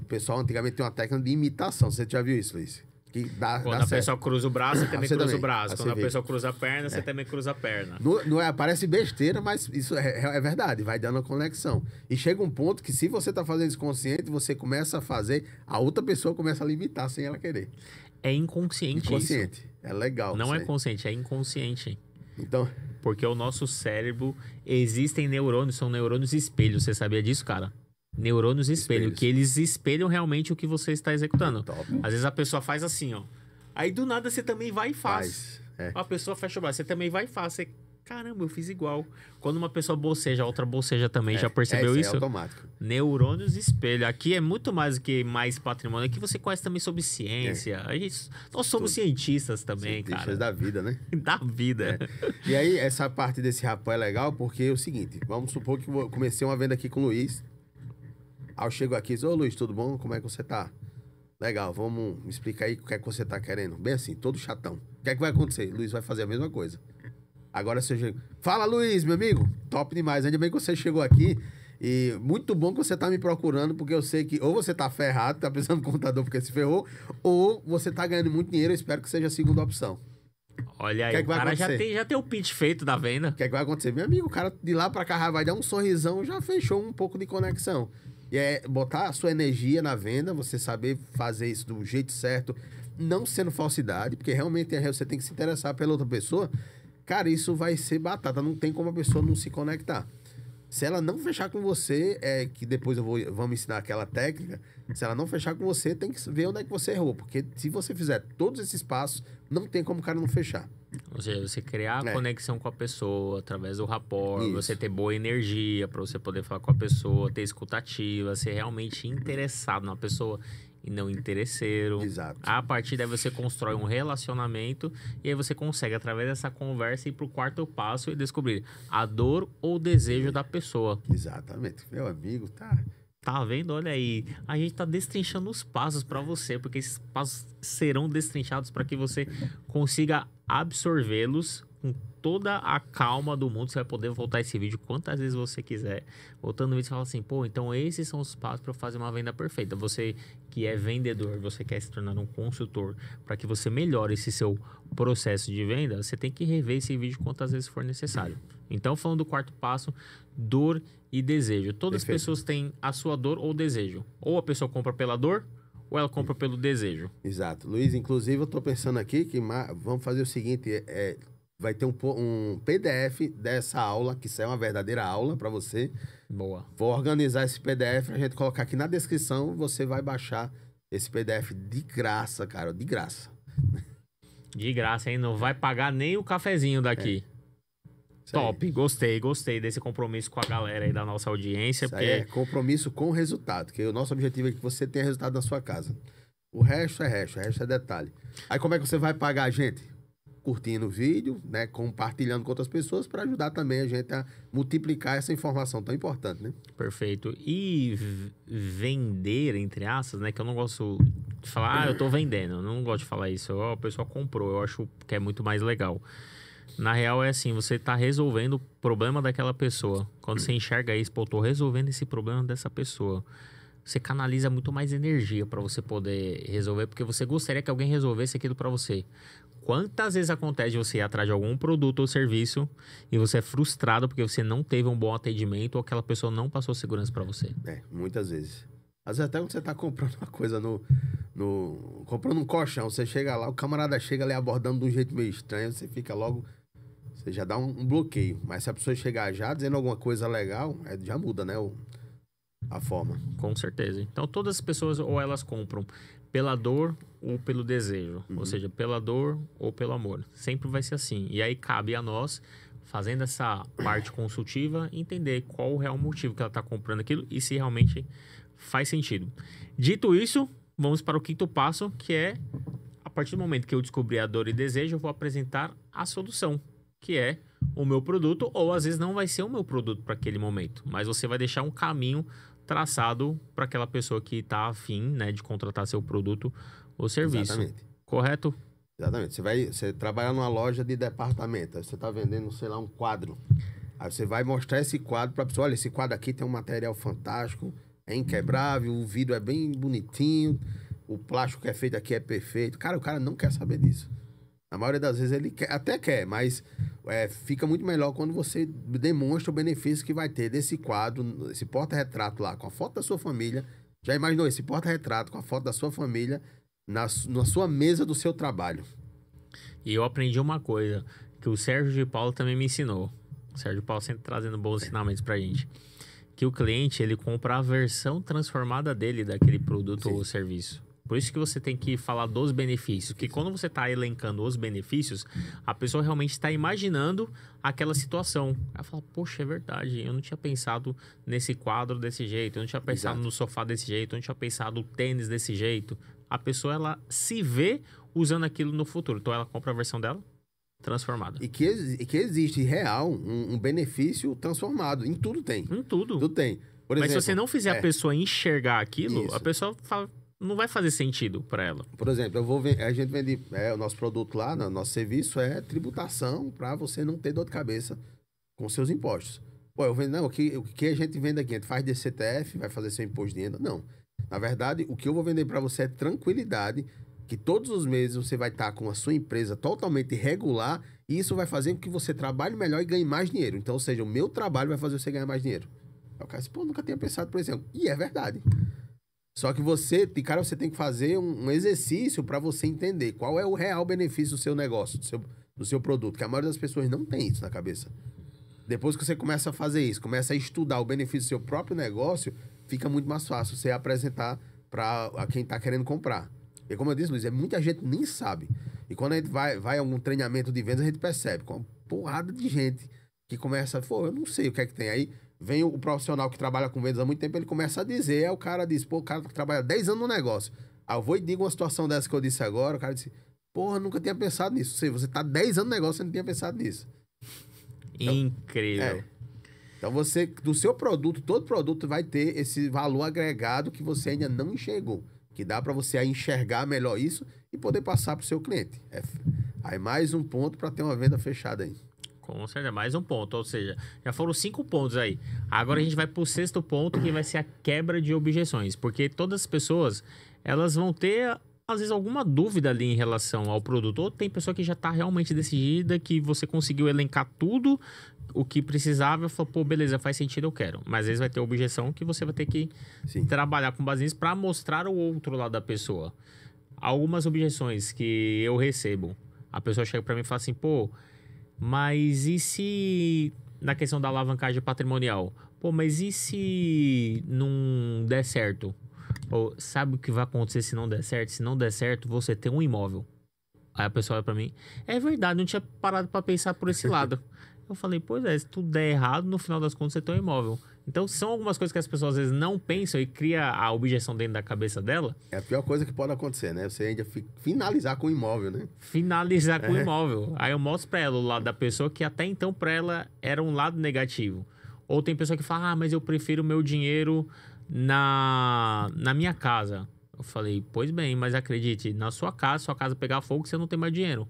O pessoal antigamente tem uma técnica de imitação. Você já viu isso, Luiz? Quando a pessoa cruza o braço, você também cruza o braço. Quando a pessoa cruza a perna, você também cruza a perna. Parece besteira, mas isso é verdade. Vai dando a conexão. E chega um ponto que, se você tá fazendo isso consciente, você começa a fazer, a outra pessoa começa a limitar sem ela querer. É inconsciente isso. É legal. Não é consciente, é inconsciente. Então... Porque o nosso cérebro, existem neurônios, são neurônios espelhos. Você sabia disso, cara? Neurônios espelho, Espelhos. que eles espelham realmente o que você está executando. Top. Às vezes a pessoa faz assim, ó. Aí do nada você também vai e faz. A pessoa fecha o braço, você também vai e faz. Você, caramba, eu fiz igual. Quando uma pessoa boceja, a outra boceja também. Já percebeu isso? É automático. Neurônios espelho. Aqui é muito mais do que mais patrimônio. Aqui você conhece também sobre ciência. Nós somos cientistas também, Cientistas cara. da vida, né? Da vida. E aí, essa parte desse rapaz é legal porque é o seguinte, vamos supor que eu comecei uma venda aqui com o Luiz. Aí eu chego aqui e digo, ô Luiz, tudo bom? Como é que você tá? Legal, vamos me explicar aí o que é que você tá querendo. Bem assim, todo chatão. O que é que vai acontecer? Luiz vai fazer a mesma coisa. Agora você chega. Fala, Luiz, meu amigo. Top demais. Ainda bem que você chegou aqui. E muito bom que você tá me procurando, porque eu sei que ou você tá ferrado, tá precisando de contador porque se ferrou, ou você tá ganhando muito dinheiro. Eu espero que seja a segunda opção. Olha aí, Que é que o vai cara acontecer? já tem o pitch feito da venda. O que é que vai acontecer? Meu amigo, o cara de lá pra cá vai dar um sorrisão, já fechou um pouco de conexão. E é botar a sua energia na venda, você saber fazer isso do jeito certo, não sendo falsidade, porque realmente você tem que se interessar pela outra pessoa. Cara, isso vai ser batata, não tem como a pessoa não se conectar. Se ela não fechar com você, que depois vamos ensinar aquela técnica, se ela não fechar com você, tem que ver onde é que você errou, porque se você fizer todos esses passos, não tem como o cara não fechar. Ou seja, você criar a conexão com a pessoa através do rapport, Isso. você ter boa energia para você poder falar com a pessoa, ter escutativa, ser realmente interessado na pessoa e não interesseiro. Exato. A partir daí você constrói um relacionamento e aí você consegue, através dessa conversa, ir pro quarto passo e descobrir a dor ou desejo da pessoa. Exatamente. Meu amigo, tá... Tá vendo? Olha aí. A gente tá destrinchando os passos para você, porque esses passos serão destrinchados para que você consiga absorvê-los com toda a calma do mundo. Você vai poder voltar esse vídeo quantas vezes você quiser. Voltando no vídeo, você fala assim, pô, então esses são os passos para eu fazer uma venda perfeita. Você que é vendedor, você quer se tornar um consultor, para que você melhore esse seu processo de venda, você tem que rever esse vídeo quantas vezes for necessário. Então, falando do quarto passo, dor e desejo. Todas as pessoas têm a sua dor ou desejo. Ou a pessoa compra pela dor, ou ela compra pelo desejo. Exato. Luiz, inclusive, eu tô pensando aqui que vamos fazer o seguinte, vai ter um PDF dessa aula, que isso é uma verdadeira aula para você. Boa. Vou organizar esse PDF, a gente colocar aqui na descrição, você vai baixar esse PDF de graça, cara, de graça. De graça, hein? Não vai pagar nem o cafezinho daqui. Top, gostei desse compromisso com a galera aí da nossa audiência. Isso aí é compromisso com o resultado, que o nosso objetivo é que você tenha resultado na sua casa. O resto é detalhe. Aí como é que você vai pagar a gente? Curtindo o vídeo, né? Compartilhando com outras pessoas para ajudar também a gente a multiplicar essa informação tão importante, né? Perfeito. E vender, entre aspas, né? Que eu não gosto de falar, eu tô vendendo. Eu não gosto de falar isso. A pessoa comprou, eu acho que é muito mais legal. Na real é assim, você tá resolvendo o problema daquela pessoa. Quando você enxerga isso, pô, tô resolvendo esse problema dessa pessoa. Você canaliza muito mais energia para você poder resolver, porque você gostaria que alguém resolvesse aquilo para você. Quantas vezes acontece de você ir atrás de algum produto ou serviço e você é frustrado porque você não teve um bom atendimento ou aquela pessoa não passou segurança para você? Muitas vezes. Às vezes até quando você tá comprando uma coisa comprando um colchão, você chega lá, o camarada chega ali abordando de um jeito meio estranho, você fica logo... Você já dá um bloqueio. Mas se a pessoa chegar já dizendo alguma coisa legal, já muda, né? A forma. Com certeza. Então, todas as pessoas, ou elas compram pela dor ou pelo desejo. Ou seja, pela dor ou pelo amor. Sempre vai ser assim. E aí, cabe a nós, fazendo essa parte consultiva, entender qual o real motivo que ela está comprando aquilo e se realmente faz sentido. Dito isso, vamos para o quinto passo, que é, a partir do momento que eu descobri a dor e desejo, eu vou apresentar a solução, que é o meu produto, ou às vezes não vai ser o meu produto para aquele momento, mas você vai deixar um caminho traçado para aquela pessoa que está afim, né, de contratar seu produto ou serviço. Exatamente. Correto? Exatamente. Você trabalha numa loja de departamento, aí você está vendendo, sei lá, um quadro. Aí você vai mostrar esse quadro para a pessoa, olha, esse quadro aqui tem um material fantástico, é inquebrável, o vidro é bem bonitinho, o plástico que é feito aqui é perfeito. Cara, o cara não quer saber disso. Na maioria das vezes ele até quer, mas fica muito melhor quando você demonstra o benefício que vai ter desse quadro, esse porta-retrato lá, com a foto da sua família. Já imaginou esse porta-retrato com a foto da sua família na sua mesa do seu trabalho? E eu aprendi uma coisa que o Sérgio de Paulo também me ensinou. O Sérgio de Paulo sempre trazendo bons ensinamentos pra gente. que o cliente, ele compra a versão transformada dele daquele produto Sim. ou serviço. Por isso que você tem que falar dos benefícios. Porque quando você está elencando os benefícios, a pessoa realmente está imaginando aquela situação. Ela fala, poxa, é verdade, eu não tinha pensado nesse quadro desse jeito, eu não tinha pensado Exato. no sofá desse jeito, eu não tinha pensado no tênis desse jeito. A pessoa, ela se vê usando aquilo no futuro. Então, ela compra a versão dela transformada. E que existe real um benefício transformado. Em tudo tem. Em tudo. Tudo tem. Por Mas se exemplo, você não fizer a pessoa enxergar aquilo, Isso. a pessoa fala, não vai fazer sentido para ela. Por exemplo, a gente vende o nosso produto lá, nosso serviço é tributação para você não ter dor de cabeça com seus impostos. Pô, eu vendo, não, o que a gente vende aqui? A gente faz DCTF, vai fazer seu imposto de renda? Não. Na verdade, o que eu vou vender para você é tranquilidade, que todos os meses você vai estar com a sua empresa totalmente regular e isso vai fazer com que você trabalhe melhor e ganhe mais dinheiro. Então, ou seja, o meu trabalho vai fazer você ganhar mais dinheiro. Aí o cara disse, pô, nunca tinha pensado por exemplo. E é verdade. Só que você tem que fazer um exercício para você entender qual é o real benefício do seu negócio, do seu produto, que a maioria das pessoas não tem isso na cabeça. Depois que você começa a fazer isso, começa a estudar o benefício do seu próprio negócio, fica muito mais fácil você apresentar para quem está querendo comprar. E como eu disse, Luiz, muita gente nem sabe. E quando a gente vai a algum treinamento de vendas, a gente percebe com uma porrada de gente que começa, pô, eu não sei o que é que tem. Aí vem o profissional que trabalha com vendas há muito tempo, ele começa a dizer, aí o cara diz, pô, o cara trabalha 10 anos no negócio. Aí eu vou e digo uma situação dessa que eu disse agora, o cara disse, porra, nunca tinha pensado nisso. Ou seja, você tá 10 anos no negócio e não tinha pensado nisso. Então, Incrível. Então você, do seu produto, todo produto vai ter esse valor agregado que você ainda não enxergou. Que dá para você aí enxergar melhor isso e poder passar para o seu cliente. Aí mais um ponto para ter uma venda fechada aí. Com certeza, mais um ponto. Ou seja, já foram 5 pontos aí. Agora a gente vai pro 6º ponto, que vai ser a quebra de objeções. Porque todas as pessoas, elas vão ter, às vezes, alguma dúvida ali em relação ao produto. Ou tem pessoa que já tá realmente decidida, que você conseguiu elencar tudo o que precisava e falou, pô, beleza, faz sentido, eu quero. Mas às vezes vai ter objeção que você vai ter que trabalhar com base nisso para mostrar o outro lado da pessoa. Algumas objeções que eu recebo, a pessoa chega para mim e fala assim, pô, mas e se, na questão da alavancagem patrimonial, pô, mas e se não der certo? Ou sabe o que vai acontecer se não der certo? Se não der certo, você tem um imóvel. Aí a pessoa olha pra mim, é verdade, não tinha parado pra pensar por esse lado. Eu falei, pois é, se tudo der errado, no final das contas você tem um imóvel. Então, são algumas coisas que as pessoas às vezes não pensam e cria a objeção dentro da cabeça dela. É a pior coisa que pode acontecer, né? Você ainda finalizar com o imóvel, né? Finalizar com o imóvel. Aí eu mostro pra ela o lado da pessoa que até então pra ela era um lado negativo. Ou tem pessoa que fala, mas eu prefiro o meu dinheiro na minha casa. Eu falei, pois bem, mas acredite, na sua casa pegar fogo, você não tem mais dinheiro.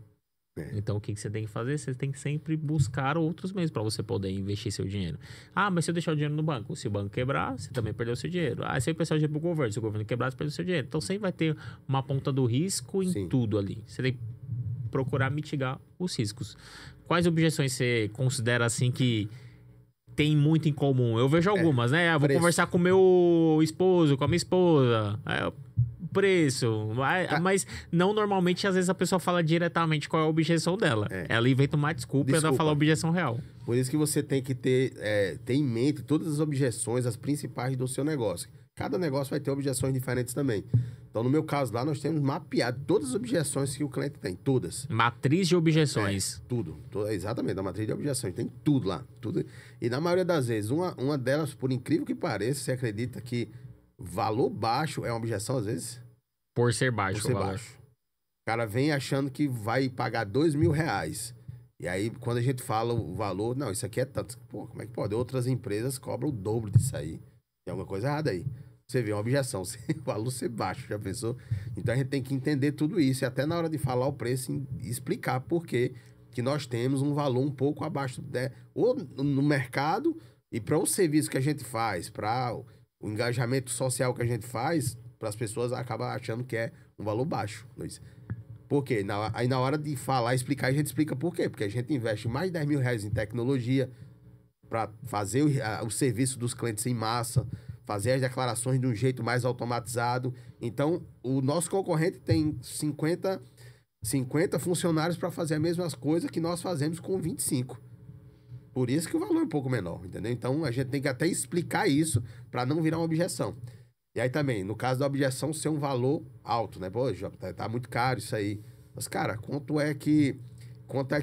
Então, o que você tem que fazer? Você tem que sempre buscar outros meios para você poder investir seu dinheiro. Ah, mas se eu deixar o dinheiro no banco, se o banco quebrar, você também perdeu seu dinheiro. Ah, se eu prestar o dinheiro pro governo, se o governo quebrar, você perdeu seu dinheiro. Então, sempre vai ter uma ponta do risco em tudo ali. Você tem que procurar mitigar os riscos. Quais objeções você considera, assim, que tem muito em comum? Eu vejo algumas, né? Eu vou conversar com o meu esposo, com a minha esposa. Preço, mas não normalmente, às vezes a pessoa fala diretamente qual é a objeção dela. Ela inventa uma desculpa e ela fala a objeção real. Por isso que você tem que ter em mente todas as objeções, as principais do seu negócio. Cada negócio vai ter objeções diferentes também. Então, no meu caso lá, nós temos mapeado todas as objeções que o cliente tem, todas. Matriz de objeções. Tudo, exatamente, a matriz de objeções, tem tudo lá. Tudo. E na maioria das vezes, uma delas, por incrível que pareça, você acredita que valor baixo é uma objeção, às vezes? Por ser baixo. Por ser baixo. O cara vem achando que vai pagar R$2.000. E aí, quando a gente fala o valor, não, isso aqui é tanto. Pô, como é que pode? Outras empresas cobram o dobro disso aí. Tem alguma coisa errada aí. Você vê uma objeção, o valor ser baixo, já pensou? Então a gente tem que entender tudo isso. E até na hora de falar o preço, explicar por que nós temos um valor um pouco abaixo, ou no mercado, e para o serviço que a gente faz, para o engajamento social que a gente faz, para as pessoas acabam achando que é um valor baixo, Luiz. Por quê? Aí na hora de falar, explicar, a gente explica por quê. Porque a gente investe mais de R$10.000 em tecnologia para fazer o serviço dos clientes em massa, fazer as declarações de um jeito mais automatizado. Então, o nosso concorrente tem 50 funcionários para fazer as mesmas coisas que nós fazemos com 25. Por isso que o valor é um pouco menor, entendeu? Então, a gente tem que até explicar isso para não virar uma objeção. E aí também, no caso da objeção, ser um valor alto, né? Pô, tá muito caro isso aí. Mas, cara, quanto é que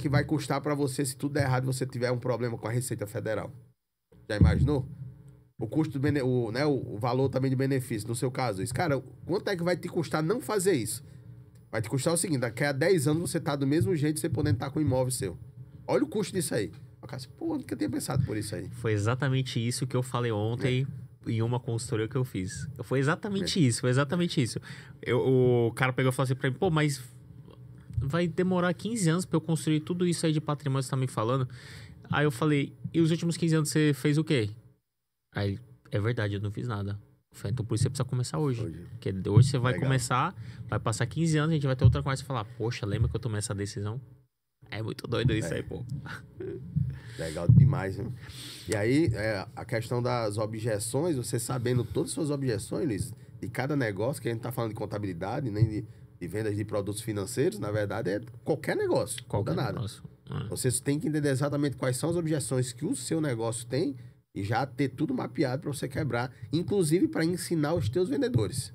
vai custar para você se tudo der errado e você tiver um problema com a Receita Federal? Já imaginou? O custo o valor também de benefício, no seu caso. Isso, cara, quanto é que vai te custar não fazer isso? Vai te custar o seguinte, daqui a 10 anos você tá do mesmo jeito, você podendo estar com um imóvel seu. Olha o custo disso aí. O cara, pô, nunca tinha pensado por isso aí. Foi exatamente isso que eu falei ontem em uma consultoria que eu fiz. Foi exatamente isso, foi exatamente isso. O cara pegou e falou assim pra mim, pô, mas vai demorar 15 anos pra eu construir tudo isso aí de patrimônio que você tá me falando. Aí eu falei, e os últimos 15 anos você fez o quê? Aí ele, é verdade, eu não fiz nada. Eu falei, então por isso você precisa começar hoje. Porque hoje você vai começar, vai passar 15 anos, a gente vai ter outra conversa e falar, poxa, lembra que eu tomei essa decisão? É muito doido isso aí, pô. Legal demais, né? E aí, a questão das objeções, você sabendo todas as suas objeções, Luiz, de cada negócio, que a gente tá falando de contabilidade, nem de vendas de produtos financeiros, na verdade, é qualquer negócio. Qualquer nada. negócio. Você tem que entender exatamente quais são as objeções que o seu negócio tem e já ter tudo mapeado para você quebrar, inclusive para ensinar os teus vendedores.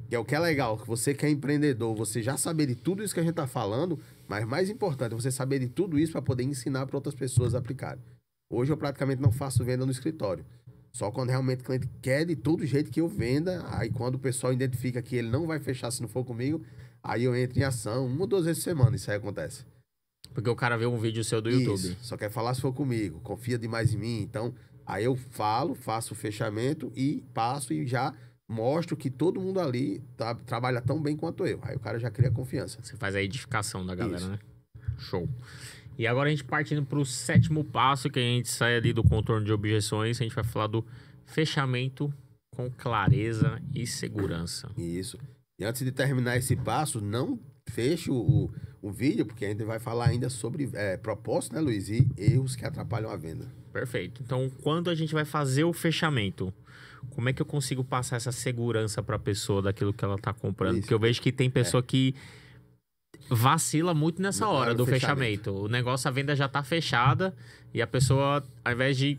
Que é o que é legal, que você que é empreendedor, você já saber de tudo isso que a gente tá falando, mas mais importante, você saber de tudo isso para poder ensinar para outras pessoas a aplicarem. Hoje eu praticamente não faço venda no escritório. Só quando realmente o cliente quer de todo jeito que eu venda, aí quando o pessoal identifica que ele não vai fechar se não for comigo, aí eu entro em ação 1 ou 2 vezes por semana, isso aí acontece. Porque o cara vê um vídeo seu do YouTube. Só quer falar se for comigo, confia demais em mim. Então, aí eu falo, faço o fechamento e passo e já mostro que todo mundo ali trabalha tão bem quanto eu. Aí o cara já cria confiança. Você faz a edificação da galera, Isso. né? Show. E agora a gente partindo para o 7º passo, que a gente sai ali do contorno de objeções, a gente vai falar do fechamento com clareza e segurança. Isso. E antes de terminar esse passo, não feche o vídeo, porque a gente vai falar ainda sobre propósito, né, Luiz? E erros que atrapalham a venda. Perfeito. Então, quando a gente vai fazer o fechamento, como é que eu consigo passar essa segurança para a pessoa daquilo que ela está comprando? Isso. Porque eu vejo que tem pessoa que vacila muito nessa Na hora hora do do fechamento. O negócio, a venda já tá fechada e a pessoa, ao invés de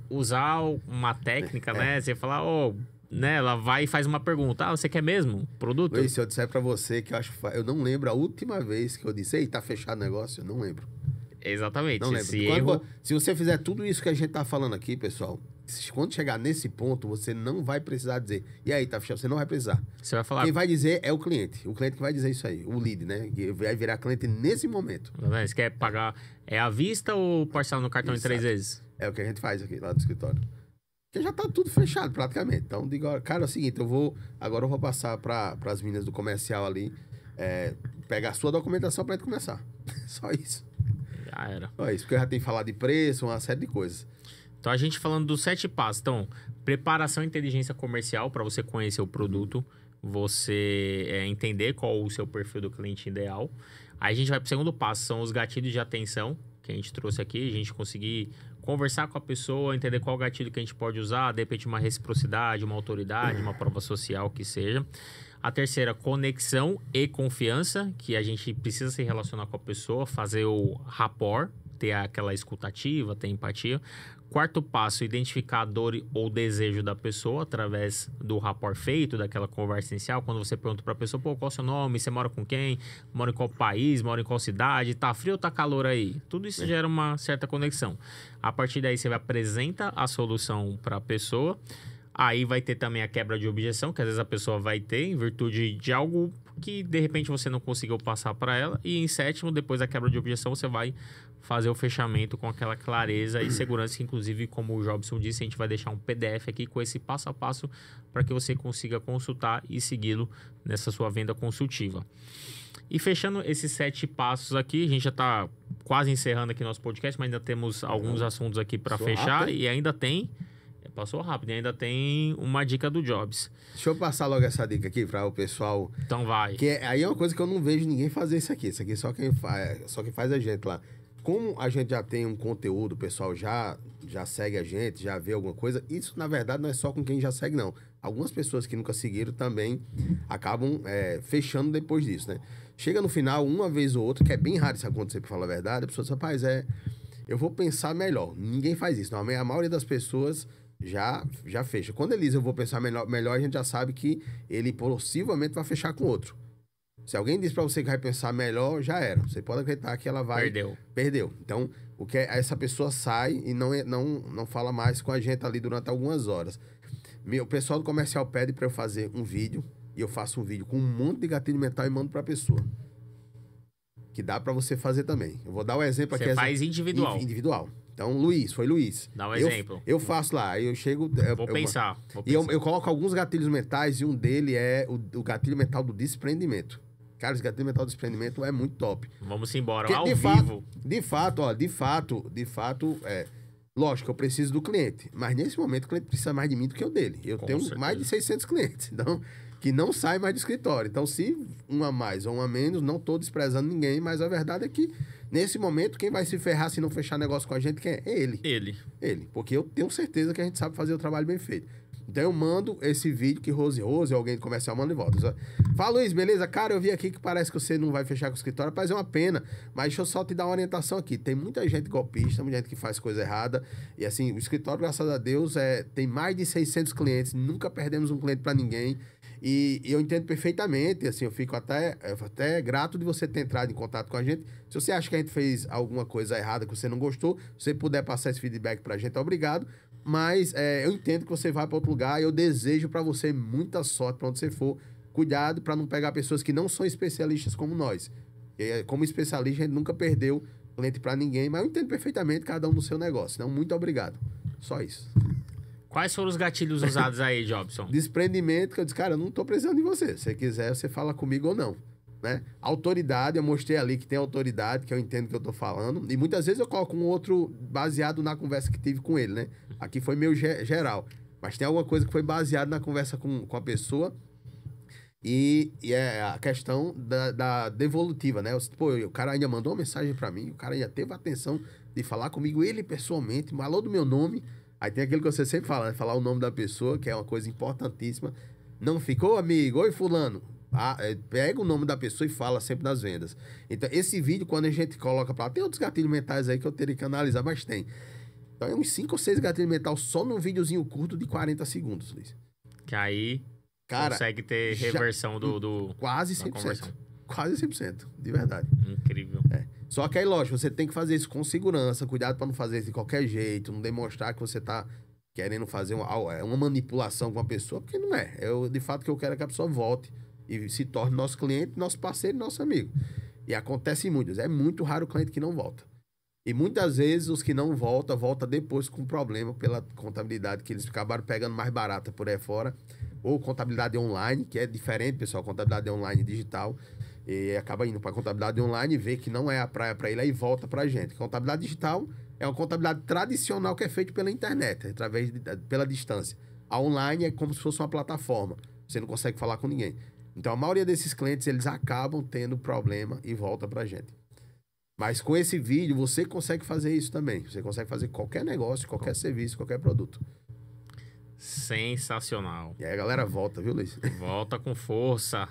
usar uma técnica, né? Você fala, né? Ela vai e faz uma pergunta. Ah, você quer mesmo produto? Luiz, se eu disser pra você que eu não lembro a última vez que eu disse, ei, tá fechado o negócio, eu não lembro. Exatamente. Não lembro. Se você fizer tudo isso que a gente tá falando aqui, pessoal, quando chegar nesse ponto, você não vai precisar dizer, e aí, tá fechado? Você não vai precisar. Você vai falar... Quem vai dizer é o cliente. O cliente que vai dizer isso aí. O lead, né? Que vai virar cliente nesse momento. Você quer pagar à vista ou parcelar no cartão em 3 vezes? É o que a gente faz aqui lá do escritório. Porque já tá tudo fechado praticamente. Então, digo, cara, é o seguinte, agora eu vou passar para as meninas do comercial ali, pegar a sua documentação pra gente começar. Só isso. Já era. Só isso, porque eu já tenho falado de preço, uma série de coisas. Então, a gente falando dos 7 passos. Então, preparação e inteligência comercial para você conhecer o produto, você entender qual o seu perfil do cliente ideal. Aí a gente vai para o segundo passo, são os gatilhos de atenção que a gente trouxe aqui, a gente conseguir conversar com a pessoa, entender qual gatilho que a gente pode usar, de repente uma reciprocidade, uma autoridade, uma prova social, que seja. A terceira, conexão e confiança, que a gente precisa se relacionar com a pessoa, fazer o rapport, ter aquela escutativa, ter empatia. Quarto passo, identificar a dor ou desejo da pessoa através do rapport feito, daquela conversa inicial. Quando você pergunta para a pessoa, pô, qual é o seu nome? Você mora com quem? Mora em qual país? Mora em qual cidade? Tá frio ou tá calor aí? Tudo isso gera uma certa conexão. A partir daí, você apresenta a solução para a pessoa. Aí vai ter também a quebra de objeção, que às vezes a pessoa vai ter em virtude de algo que de repente você não conseguiu passar para ela. E em sétimo, depois da quebra de objeção, você vai fazer o fechamento com aquela clareza e segurança, que inclusive, como o Jobson disse, a gente vai deixar um PDF aqui com esse passo a passo para que você consiga consultar e segui-lo nessa sua venda consultiva. E fechando esses 7 passos aqui, a gente já está quase encerrando aqui nosso podcast, mas ainda temos alguns assuntos aqui para fechar. Rápido. E ainda tem... Passou rápido, e ainda tem uma dica do Jobs. Deixa eu passar logo essa dica aqui para o pessoal. Então vai. Que aí é uma coisa que eu não vejo ninguém fazer isso aqui. Isso aqui só quem faz a gente lá. Como a gente já tem um conteúdo, o pessoal já segue a gente, já vê alguma coisa. Isso, na verdade, não é só com quem já segue, não. Algumas pessoas que nunca seguiram também acabam fechando depois disso, né? Chega no final, uma vez ou outra, que é bem raro isso acontecer, pra falar a verdade, a pessoa diz, rapaz, eu vou pensar melhor. Ninguém faz isso. Não, a maioria das pessoas já fecha. Quando ele diz eu vou pensar melhor, a gente já sabe que ele possivelmente vai fechar com outro. Se alguém diz pra você que vai pensar melhor, já era. Você pode acreditar que ela vai... Perdeu. Então, o que essa pessoa sai e não fala mais com a gente ali durante algumas horas. O pessoal do comercial pede pra eu fazer um vídeo, e eu faço um vídeo com um monte de gatilho mental e mando pra pessoa. Que dá pra você fazer também. Eu vou dar um exemplo aqui. Você faz individual. Individual. Então, foi Luiz. Dá um exemplo. Eu faço lá, eu chego... Vou pensar. E eu coloco alguns gatilhos mentais, e um dele é o gatilho mental do desprendimento. Cara, esse gatilho mental do desprendimento é muito top. Vamos embora, Porque, ao vivo. De fato, lógico, eu preciso do cliente. Mas nesse momento o cliente precisa mais de mim do que eu dele. Eu tenho mais de 600 clientes, então, que não saem mais do escritório. Então, se um a mais ou um a menos, não estou desprezando ninguém, mas a verdade é que, nesse momento, quem vai se ferrar se não fechar negócio com a gente, quem é? É ele. Ele. Porque eu tenho certeza que a gente sabe fazer o trabalho bem feito. Então eu mando esse vídeo que Rose, alguém do comercial, manda e volta. Fala, Luiz, beleza? Cara, eu vi aqui que parece que você não vai fechar com o escritório. Rapaz, é uma pena, mas deixa eu só te dar uma orientação aqui. Tem muita gente golpista, muita gente que faz coisa errada. E assim, o escritório, graças a Deus, tem mais de 600 clientes. Nunca perdemos um cliente pra ninguém. E eu entendo perfeitamente, assim, eu fico até grato de você ter entrado em contato com a gente. Se você acha que a gente fez alguma coisa errada, que você não gostou, se você puder passar esse feedback pra gente, obrigado. Mas eu entendo que você vai para outro lugar e eu desejo para você muita sorte para onde você for. Cuidado para não pegar pessoas que não são especialistas como nós. Como especialista, a gente nunca perdeu cliente para ninguém, mas eu entendo perfeitamente cada um no seu negócio. Então, muito obrigado. Só isso. Quais foram os gatilhos usados aí, Jobson? Desprendimento, que eu disse, cara, eu não tô precisando de você. Se você quiser, você fala comigo ou não. Né? Autoridade, eu mostrei ali que tem autoridade, que eu entendo que eu tô falando. E muitas vezes eu coloco um outro baseado na conversa que tive com ele, né? Aqui foi meu geral. Mas tem alguma coisa que foi baseada na conversa com a pessoa. E é a questão da devolutiva, né? O cara ainda mandou uma mensagem pra mim, o cara ainda teve a atenção de falar comigo, ele pessoalmente, falou do meu nome. Aí tem aquilo que você sempre fala, né? Falar o nome da pessoa, que é uma coisa importantíssima. Não ficou, amigo? Oi, fulano. Pega o nome da pessoa e fala sempre nas vendas. Então, esse vídeo, quando a gente coloca pra lá, tem outros gatilhos mentais aí que eu teria que analisar, mas tem. Então, é uns 5 ou 6 gatilhos mentais só num videozinho curto de 40 segundos, Luiz. Que aí, cara, consegue ter reversão do quase 100%. Quase 100%, de verdade. Incrível. Só que aí, lógico, você tem que fazer isso com segurança, cuidado pra não fazer isso de qualquer jeito, não demonstrar que você tá querendo fazer uma manipulação com a pessoa, porque não é. De fato, o que eu quero é que a pessoa volte e se torne nosso cliente, nosso parceiro e nosso amigo. E acontece muito. É muito raro o cliente que não volta. E muitas vezes os que não voltam depois com problema pela contabilidade que eles acabaram pegando mais barata por aí fora. Ou contabilidade online, que é diferente, pessoal. Contabilidade online digital. E acaba indo para contabilidade online e vê que não é a praia para ele, aí volta para a gente. Contabilidade digital é uma contabilidade tradicional que é feita pela internet, pela distância. A online é como se fosse uma plataforma. Você não consegue falar com ninguém. Então, a maioria desses clientes, eles acabam tendo problema e volta pra gente. Mas com esse vídeo, você consegue fazer isso também. Você consegue fazer qualquer negócio, qualquer serviço, qualquer produto. Sensacional. E aí a galera volta, viu, Luiz? Volta com força.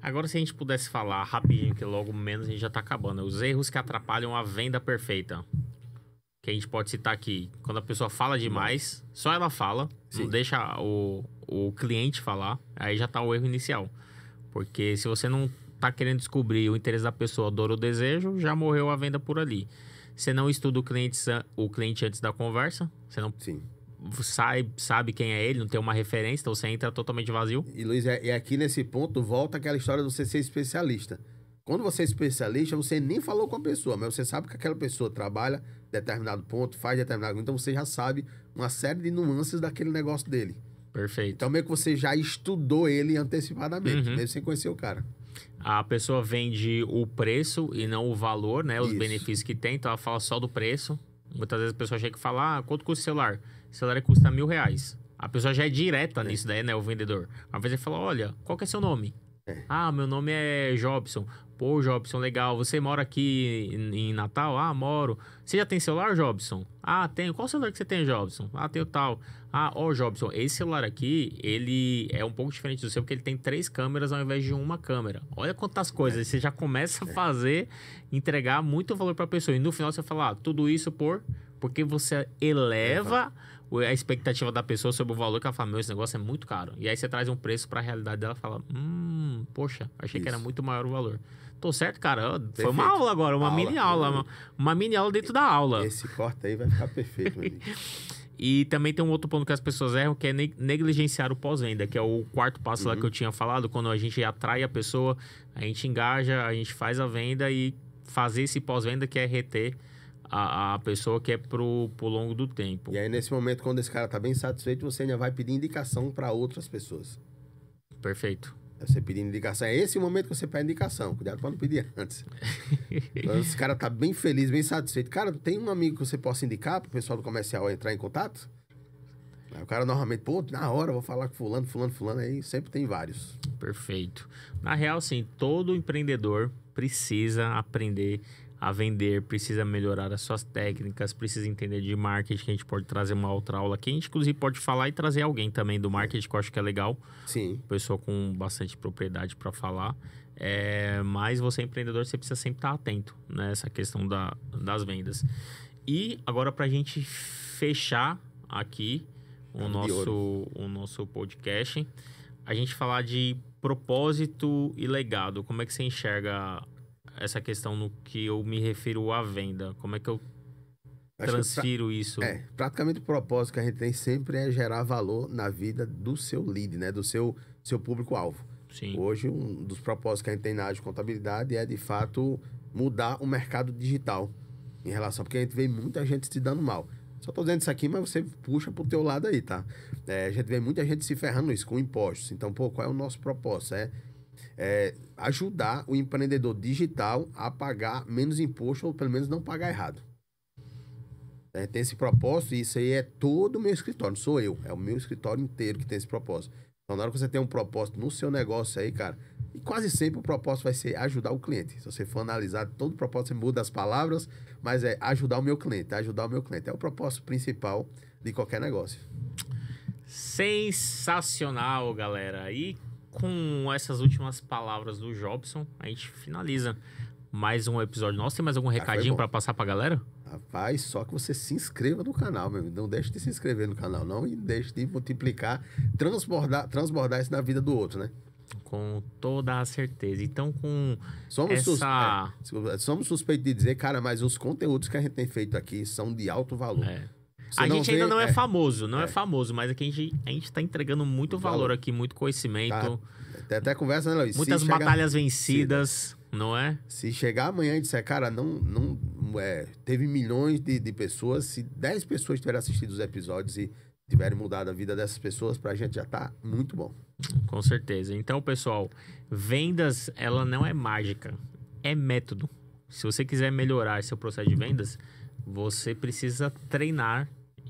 Agora, se a gente pudesse falar rapidinho, que logo menos a gente já tá acabando. Os erros que atrapalham a venda perfeita. Que a gente pode citar aqui. Quando a pessoa fala demais, só ela fala. Sim. Não deixa o cliente falar. Aí já tá o erro inicial. Porque se você não tá querendo descobrir o interesse da pessoa, a dor ou desejo, já morreu a venda por ali. Você não estuda o cliente antes da conversa. Você não sabe quem é ele, não tem uma referência, então você entra totalmente vazio. E, Luiz, aqui nesse ponto, volta aquela história de você ser especialista. Quando você é especialista, você nem falou com a pessoa, mas você sabe que aquela pessoa trabalha em determinado ponto, faz determinado ponto, então você já sabe uma série de nuances daquele negócio dele. Perfeito. Então meio que você já estudou ele antecipadamente, mesmo sem conhecer o cara. A pessoa vende o preço e não o valor, né? Os benefícios que tem, então ela fala só do preço. Muitas vezes a pessoa chega e fala, quanto custa o celular? O celular custa R$1.000. A pessoa já é direta nisso daí, né? O vendedor. Uma vez ele fala, olha, qual que é seu nome? Ah, meu nome é Jobson. Pô, Jobson, legal. Você mora aqui em Natal? Ah, moro. Você já tem celular, Jobson? Ah, tenho. Qual celular que você tem, Jobson? Ah, tenho tal. Ah, ó, Jobson, esse celular aqui, ele é um pouco diferente do seu, porque ele tem 3 câmeras ao invés de uma câmera. Olha quantas coisas. Você já começa a fazer, entregar muito valor pra pessoa. E no final você fala, tudo isso porque você eleva a expectativa da pessoa sobre o valor, que ela fala, meu, esse negócio é muito caro. E aí você traz um preço pra realidade dela e fala, poxa, achei que era muito maior o valor. Tô certo, cara? Foi uma aula agora, uma mini aula. Uma mini aula dentro da aula. Esse corte aí vai ficar perfeito, meu amigo. E também tem um outro ponto que as pessoas erram, que é negligenciar o pós-venda, que é o quarto passo lá que eu tinha falado, quando a gente atrai a pessoa, a gente engaja, a gente faz a venda e fazer esse pós-venda que é reter a pessoa que é pro longo do tempo. E aí, nesse momento, quando esse cara tá bem satisfeito, você ainda vai pedir indicação para outras pessoas. Perfeito. Você pedir indicação. É esse o momento que você pede indicação. Cuidado para não pedir antes. Quando esse cara tá bem feliz, bem satisfeito. Cara, tem um amigo que você possa indicar pro pessoal do comercial entrar em contato? Aí o cara normalmente, pô, na hora eu vou falar com fulano. Aí sempre tem vários. Perfeito. Na real, sim, todo empreendedor precisa aprender a vender, precisa melhorar as suas técnicas, precisa entender de marketing, que a gente pode trazer uma outra aula aqui. A gente, inclusive, pode falar e trazer alguém também do marketing, que eu acho que é legal. Sim. Pessoa com bastante propriedade para falar. Mas você, empreendedor, você precisa sempre estar atento nessa questão das vendas. E agora, para a gente fechar aqui o nosso podcast, a gente falar de propósito e legado. Como é que você enxerga essa questão no que eu me refiro à venda? Como é que eu transfiro isso? Praticamente o propósito que a gente tem sempre é gerar valor na vida do seu lead, né? Do seu público-alvo. Sim. Hoje, um dos propósitos que a gente tem na área de contabilidade é, de fato, mudar o mercado digital em relação... Porque a gente vê muita gente se dando mal. Só tô dizendo isso aqui, mas você puxa pro teu lado aí, tá? A gente vê muita gente se ferrando isso, com impostos. Então, qual é o nosso propósito? Ajudar o empreendedor digital a pagar menos imposto, ou pelo menos não pagar errado. Tem esse propósito, e isso aí é todo o meu escritório, não sou eu. É o meu escritório inteiro que tem esse propósito. Então, na hora que você tem um propósito no seu negócio aí, cara, e quase sempre o propósito vai ser ajudar o cliente. Se você for analisar todo o propósito, você muda as palavras, mas é ajudar o meu cliente, ajudar o meu cliente. É o propósito principal de qualquer negócio. Sensacional, galera. E com essas últimas palavras do Jobson, a gente finaliza mais um episódio nosso. Tem mais algum recadinho para passar pra galera? Rapaz, só que você se inscreva no canal, meu. Não deixe de se inscrever no canal, não. E deixe de multiplicar, transbordar isso na vida do outro, né? Com toda a certeza. Então, com somos suspeitos de dizer, cara, mas os conteúdos que a gente tem feito aqui são de alto valor. A gente ainda não é famoso, não é famoso, mas aqui a gente tá entregando muito valor aqui, muito conhecimento. Tem até conversa, né, Luiz? Muitas batalhas vencidas, não é? Se chegar amanhã e disser, cara, teve milhões de pessoas, se 10 pessoas tiverem assistido os episódios e tiverem mudado a vida dessas pessoas, pra gente já tá muito bom. Com certeza. Então, pessoal, vendas, ela não é mágica, é método. Se você quiser melhorar seu processo de vendas, você precisa treinar.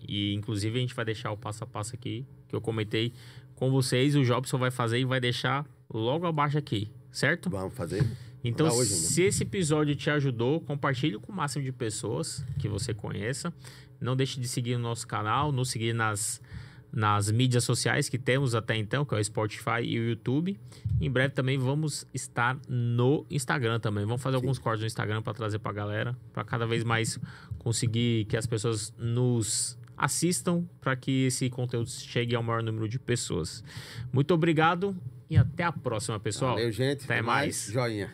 E, inclusive, a gente vai deixar o passo a passo aqui, que eu comentei com vocês. O Jobson vai fazer e vai deixar logo abaixo aqui, certo? Vamos fazer. Então, se esse episódio te ajudou, compartilhe com o máximo de pessoas que você conheça. Não deixe de seguir o nosso canal, nos seguir nas mídias sociais que temos até então, que é o Spotify e o YouTube. Em breve também vamos estar no Instagram também. Vamos fazer alguns cortes no Instagram para trazer para a galera, para cada vez mais conseguir que as pessoas nos assistam, para que esse conteúdo chegue ao maior número de pessoas. Muito obrigado e até a próxima, pessoal. Valeu, gente. Até mais. Joinha.